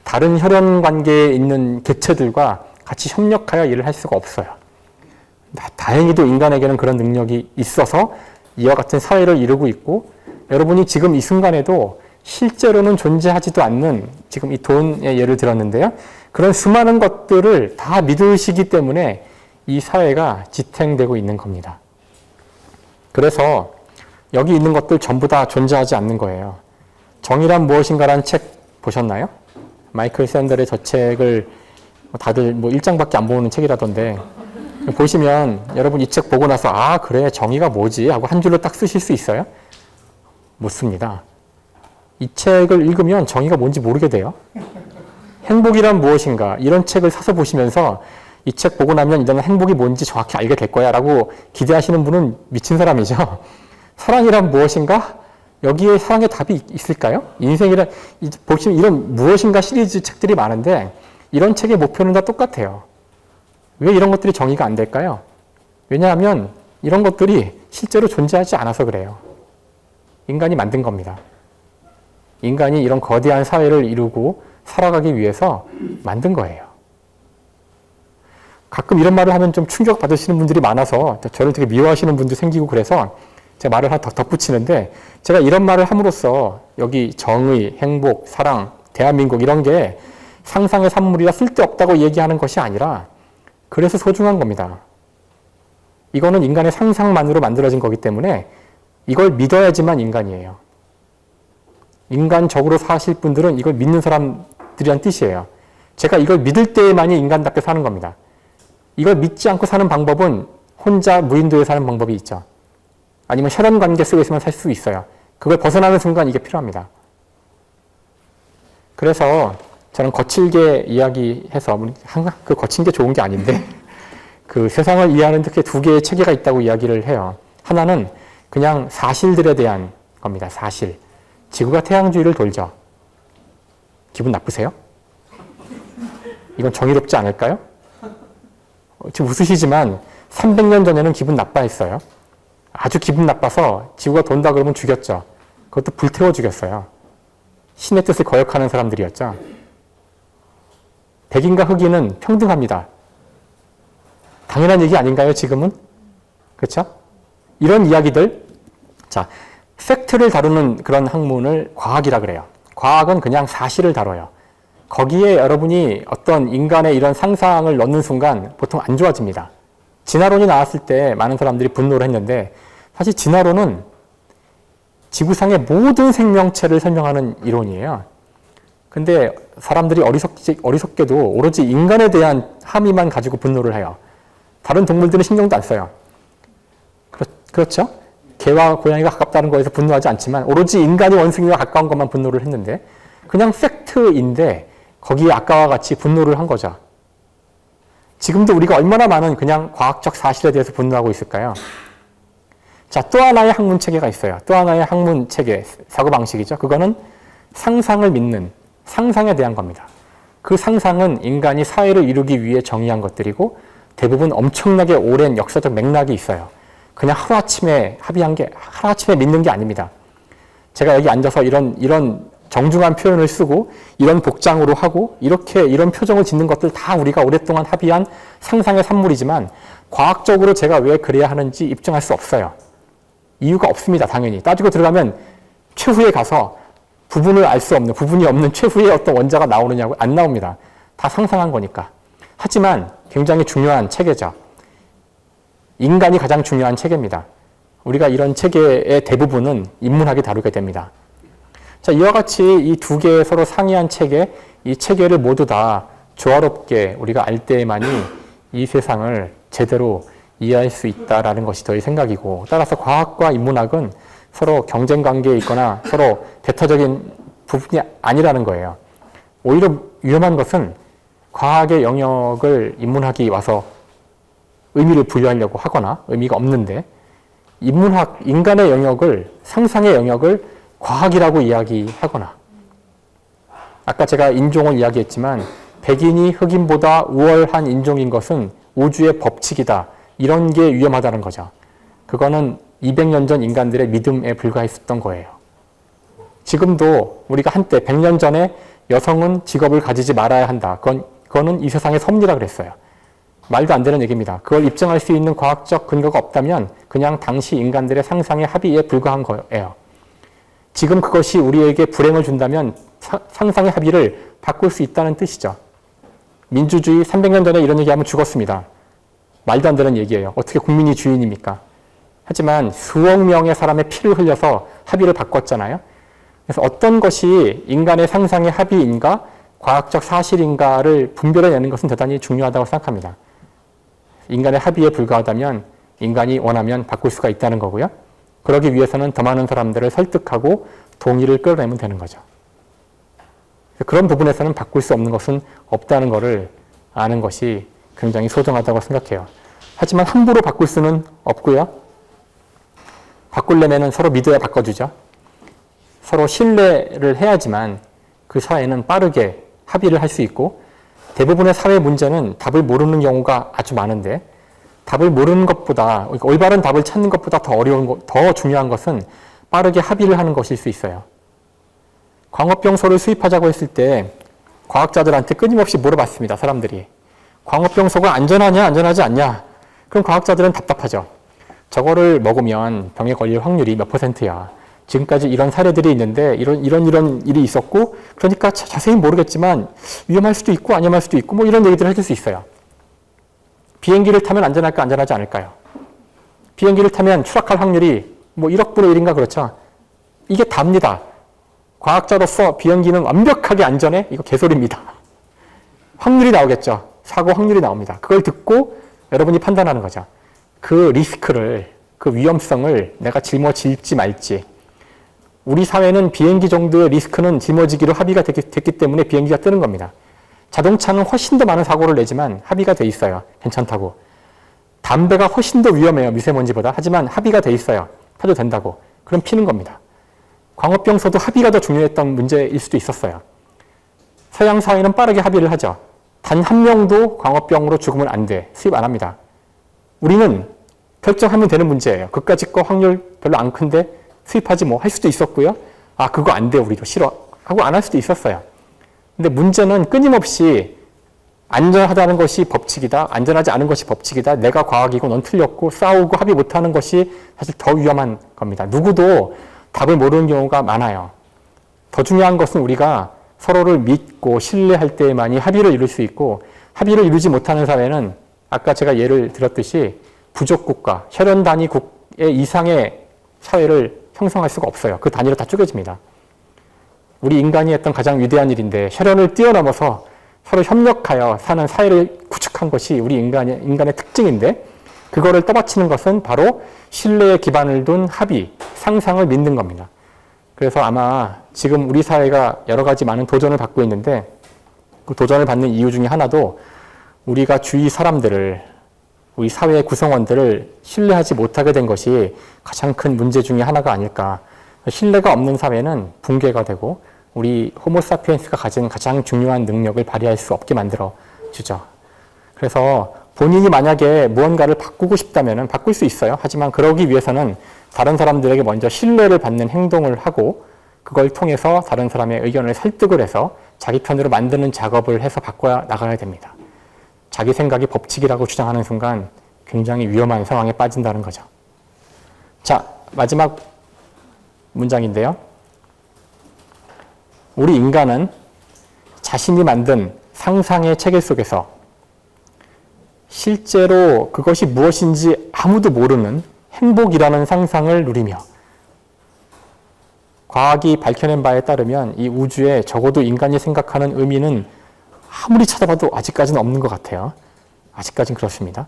다른 혈연 관계에 있는 개체들과 같이 협력하여 일을 할 수가 없어요. 다행히도 인간에게는 그런 능력이 있어서 이와 같은 사회를 이루고 있고, 여러분이 지금 이 순간에도 실제로는 존재하지도 않는, 지금 이 돈의 예를 들었는데요. 그런 수많은 것들을 다 믿으시기 때문에 이 사회가 지탱되고 있는 겁니다. 그래서 여기 있는 것들 전부 다 존재하지 않는 거예요. 정의란 무엇인가라는 책 보셨나요? 마이클 샌델의 저 책을 다들 1장밖에 안 보는 책이라던데, 보시면 여러분 이 책 보고 나서 아 그래 정의가 뭐지 하고 한 줄로 딱 쓰실 수 있어요? 못 씁니다. 이 책을 읽으면 정의가 뭔지 모르게 돼요. 행복이란 무엇인가 이런 책을 사서 보시면서 이 책 보고 나면 이제는 행복이 뭔지 정확히 알게 될 거야 라고 기대하시는 분은 미친 사람이죠. 사랑이란 무엇인가? 여기에 사랑의 답이 있을까요? 인생이란, 보시면 이런 무엇인가 시리즈 책들이 많은데 이런 책의 목표는 다 똑같아요. 왜 이런 것들이 정의가 안 될까요? 왜냐하면 이런 것들이 실제로 존재하지 않아서 그래요. 인간이 만든 겁니다. 인간이 이런 거대한 사회를 이루고 살아가기 위해서 만든 거예요. 가끔 이런 말을 하면 좀 충격받으시는 분들이 많아서 저를 되게 미워하시는 분도 생기고 그래서 제가 말을 하나 더 덧붙이는데, 제가 이런 말을 함으로써 여기 정의, 행복, 사랑, 대한민국 이런 게 상상의 산물이라 쓸데없다고 얘기하는 것이 아니라 그래서 소중한 겁니다. 이거는 인간의 상상만으로 만들어진 거기 때문에 이걸 믿어야지만 인간이에요. 인간적으로 사실 분들은 이걸 믿는 사람들이란 뜻이에요. 제가 이걸 믿을 때만이 인간답게 사는 겁니다. 이걸 믿지 않고 사는 방법은 혼자 무인도에 사는 방법이 있죠. 아니면 혈연 관계 속에서만 살 수 있어요. 그걸 벗어나는 순간 이게 필요합니다. 그래서 저는 거칠게 이야기해서, 항상 그 거친 게 좋은 게 아닌데 그 세상을 이해하는 특히 두 개의 체계가 있다고 이야기를 해요. 하나는 그냥 사실들에 대한 겁니다. 사실. 지구가 태양주위를 돌죠. 기분 나쁘세요? 이건 정의롭지 않을까요? 지금 웃으시지만 300년 전에는 기분 나빠했어요. 아주 기분 나빠서 지구가 돈다 그러면 죽였죠. 그것도 불태워 죽였어요. 신의 뜻을 거역하는 사람들이었죠. 백인과 흑인은 평등합니다. 당연한 얘기 아닌가요, 지금은? 그렇죠? 이런 이야기들. 자, 팩트를 다루는 그런 학문을 과학이라 그래요. 과학은 그냥 사실을 다뤄요. 거기에 여러분이 어떤 인간의 이런 상상을 넣는 순간 보통 안 좋아집니다. 진화론이 나왔을 때 많은 사람들이 분노를 했는데, 사실 진화론은 지구상의 모든 생명체를 설명하는 이론이에요. 근데 사람들이 어리석게도 오로지 인간에 대한 함의만 가지고 분노를 해요. 다른 동물들은 신경도 안 써요. 그렇죠? 개와 고양이가 가깝다는 거에서 분노하지 않지만 오로지 인간이 원숭이와 가까운 것만 분노를 했는데 그냥 팩트인데 거기에 아까와 같이 분노를 한 거죠. 지금도 우리가 얼마나 많은 그냥 과학적 사실에 대해서 분노하고 있을까요? 자, 또 하나의 학문 체계가 있어요. 또 하나의 학문 체계, 사고방식이죠. 그거는 상상을 믿는, 상상에 대한 겁니다. 그 상상은 인간이 사회를 이루기 위해 정의한 것들이고 대부분 엄청나게 오랜 역사적 맥락이 있어요. 그냥 하루아침에 합의한 게, 하루아침에 믿는 게 아닙니다. 제가 여기 앉아서 이런 정중한 표현을 쓰고 이런 복장으로 하고 이런 표정을 짓는 것들 다 우리가 오랫동안 합의한 상상의 산물이지만 과학적으로 제가 왜 그래야 하는지 입증할 수 없어요. 이유가 없습니다. 당연히. 따지고 들어가면 최후에 가서 부분이 없는 최후의 어떤 원자가 나오느냐고 안 나옵니다. 다 상상한 거니까. 하지만 굉장히 중요한 체계죠. 인간이 가장 중요한 체계입니다. 우리가 이런 체계의 대부분은 인문학이 다루게 됩니다. 자, 이와 같이 이 두 개의 서로 상이한 체계, 이 체계를 모두 다 조화롭게 우리가 알 때만이 이 세상을 제대로 이해할 수 있다라는 것이 저희 생각이고, 따라서 과학과 인문학은 서로 경쟁 관계에 있거나 서로 대타적인 부분이 아니라는 거예요. 오히려 위험한 것은 과학의 영역을 인문학이 와서 의미를 부여하려고 하거나 의미가 없는데 인간의 영역을, 상상의 영역을 과학이라고 이야기하거나, 아까 제가 인종을 이야기했지만 백인이 흑인보다 우월한 인종인 것은 우주의 법칙이다. 이런 게 위험하다는 거죠. 그거는 200년 전 인간들의 믿음에 불과했었던 거예요. 지금도 우리가 한때 100년 전에 여성은 직업을 가지지 말아야 한다. 그거는 이 세상의 섭리라 그랬어요. 말도 안 되는 얘기입니다. 그걸 입증할 수 있는 과학적 근거가 없다면 그냥 당시 인간들의 상상의 합의에 불과한 거예요. 지금 그것이 우리에게 불행을 준다면 상상의 합의를 바꿀 수 있다는 뜻이죠. 민주주의 300년 전에 이런 얘기하면 죽었습니다. 말도 안 되는 얘기예요. 어떻게 국민이 주인입니까? 하지만 수억 명의 사람의 피를 흘려서 합의를 바꿨잖아요. 그래서 어떤 것이 인간의 상상의 합의인가, 과학적 사실인가를 분별해내는 것은 대단히 중요하다고 생각합니다. 인간의 합의에 불과하다면 인간이 원하면 바꿀 수가 있다는 거고요. 그러기 위해서는 더 많은 사람들을 설득하고 동의를 끌어내면 되는 거죠. 그런 부분에서는 바꿀 수 없는 것은 없다는 것을 아는 것이 굉장히 소중하다고 생각해요. 하지만 함부로 바꿀 수는 없고요. 바꾸려면 서로 믿어야 바꿔주죠. 서로 신뢰를 해야지만 그 사회는 빠르게 합의를 할 수 있고, 대부분의 사회 문제는 답을 모르는 경우가 아주 많은데 답을 모르는 것보다, 그러니까 올바른 답을 찾는 것보다 더 중요한 것은 빠르게 합의를 하는 것일 수 있어요. 광업병소를 수입하자고 했을 때 과학자들한테 끊임없이 물어봤습니다. 사람들이. 광업병소가 안전하냐 안전하지 않냐? 그럼 과학자들은 답답하죠. 저거를 먹으면 병에 걸릴 확률이 몇 %야. 지금까지 이런 사례들이 있는데 이런 일이 있었고, 그러니까 자세히 모르겠지만 위험할 수도 있고 안위험할 수도 있고 뭐 이런 얘기들을 해줄 수 있어요. 비행기를 타면 안전할까 안전하지 않을까요? 비행기를 타면 추락할 확률이 뭐 1억 분의 1인가 그렇죠. 이게 답니다. 과학자로서 비행기는 완벽하게 안전해? 이거 개소리입니다. 확률이 나오겠죠. 사고 확률이 나옵니다. 그걸 듣고 여러분이 판단하는 거죠. 그 리스크를, 그 위험성을 내가 짊어질지 말지. 우리 사회는 비행기 정도의 리스크는 짊어지기로 합의가 됐기 때문에 비행기가 뜨는 겁니다. 자동차는 훨씬 더 많은 사고를 내지만 합의가 돼 있어요. 괜찮다고. 담배가 훨씬 더 위험해요. 미세먼지보다. 하지만 합의가 돼 있어요. 타도 된다고. 그럼 피는 겁니다. 광업병소도 합의가 더 중요했던 문제일 수도 있었어요. 서양 사회는 빠르게 합의를 하죠. 단 한 명도 광업병으로 죽으면 안 돼. 수입 안 합니다. 우리는 결정하면 되는 문제예요. 그까짓 거 확률 별로 안 큰데 수입하지 뭐 할 수도 있었고요. 아, 그거 안 돼. 우리도 싫어. 하고 안 할 수도 있었어요. 근데 문제는 끊임없이 안전하다는 것이 법칙이다. 안전하지 않은 것이 법칙이다. 내가 과학이고 넌 틀렸고 싸우고 합의 못하는 것이 사실 더 위험한 겁니다. 누구도 답을 모르는 경우가 많아요. 더 중요한 것은 우리가 서로를 믿고 신뢰할 때만이 합의를 이룰 수 있고, 합의를 이루지 못하는 사회는 아까 제가 예를 들었듯이 부족국가, 혈연 단위국의 이상의 사회를 형성할 수가 없어요. 그 단위로 다 쪼개집니다. 우리 인간이 했던 가장 위대한 일인데 혈연을 뛰어넘어서 서로 협력하여 사는 사회를 구축한 것이 우리 인간의 특징인데 그거를 떠받치는 것은 바로 신뢰에 기반을 둔 합의, 상상을 믿는 겁니다. 그래서 아마 지금 우리 사회가 여러 가지 많은 도전을 받고 있는데 그 도전을 받는 이유 중에 하나도 우리가 주위 사람들을, 우리 사회의 구성원들을 신뢰하지 못하게 된 것이 가장 큰 문제 중에 하나가 아닐까. 신뢰가 없는 사회는 붕괴가 되고 우리 호모사피엔스가 가진 가장 중요한 능력을 발휘할 수 없게 만들어 주죠. 그래서 본인이 만약에 무언가를 바꾸고 싶다면 바꿀 수 있어요. 하지만 그러기 위해서는 다른 사람들에게 먼저 신뢰를 받는 행동을 하고 그걸 통해서 다른 사람의 의견을 설득을 해서 자기 편으로 만드는 작업을 해서 바꿔 나가야 됩니다. 자기 생각이 법칙이라고 주장하는 순간 굉장히 위험한 상황에 빠진다는 거죠. 자, 마지막 문장인데요. 우리 인간은 자신이 만든 상상의 체계 속에서 실제로 그것이 무엇인지 아무도 모르는 행복이라는 상상을 누리며 과학이 밝혀낸 바에 따르면 이 우주에 적어도 인간이 생각하는 의미는 아무리 찾아봐도 아직까지는 없는 것 같아요. 아직까지는 그렇습니다.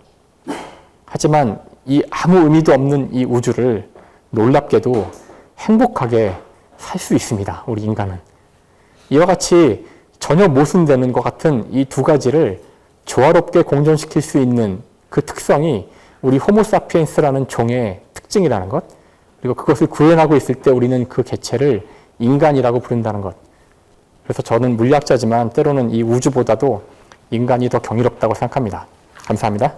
하지만 이 아무 의미도 없는 이 우주를 놀랍게도 행복하게 살 수 있습니다. 우리 인간은. 이와 같이 전혀 모순되는 것 같은 이 두 가지를 조화롭게 공존시킬 수 있는 그 특성이 우리 호모사피엔스라는 종의 특징이라는 것, 그리고 그것을 구현하고 있을 때 우리는 그 개체를 인간이라고 부른다는 것. 그래서 저는 물리학자지만 때로는 이 우주보다도 인간이 더 경이롭다고 생각합니다. 감사합니다.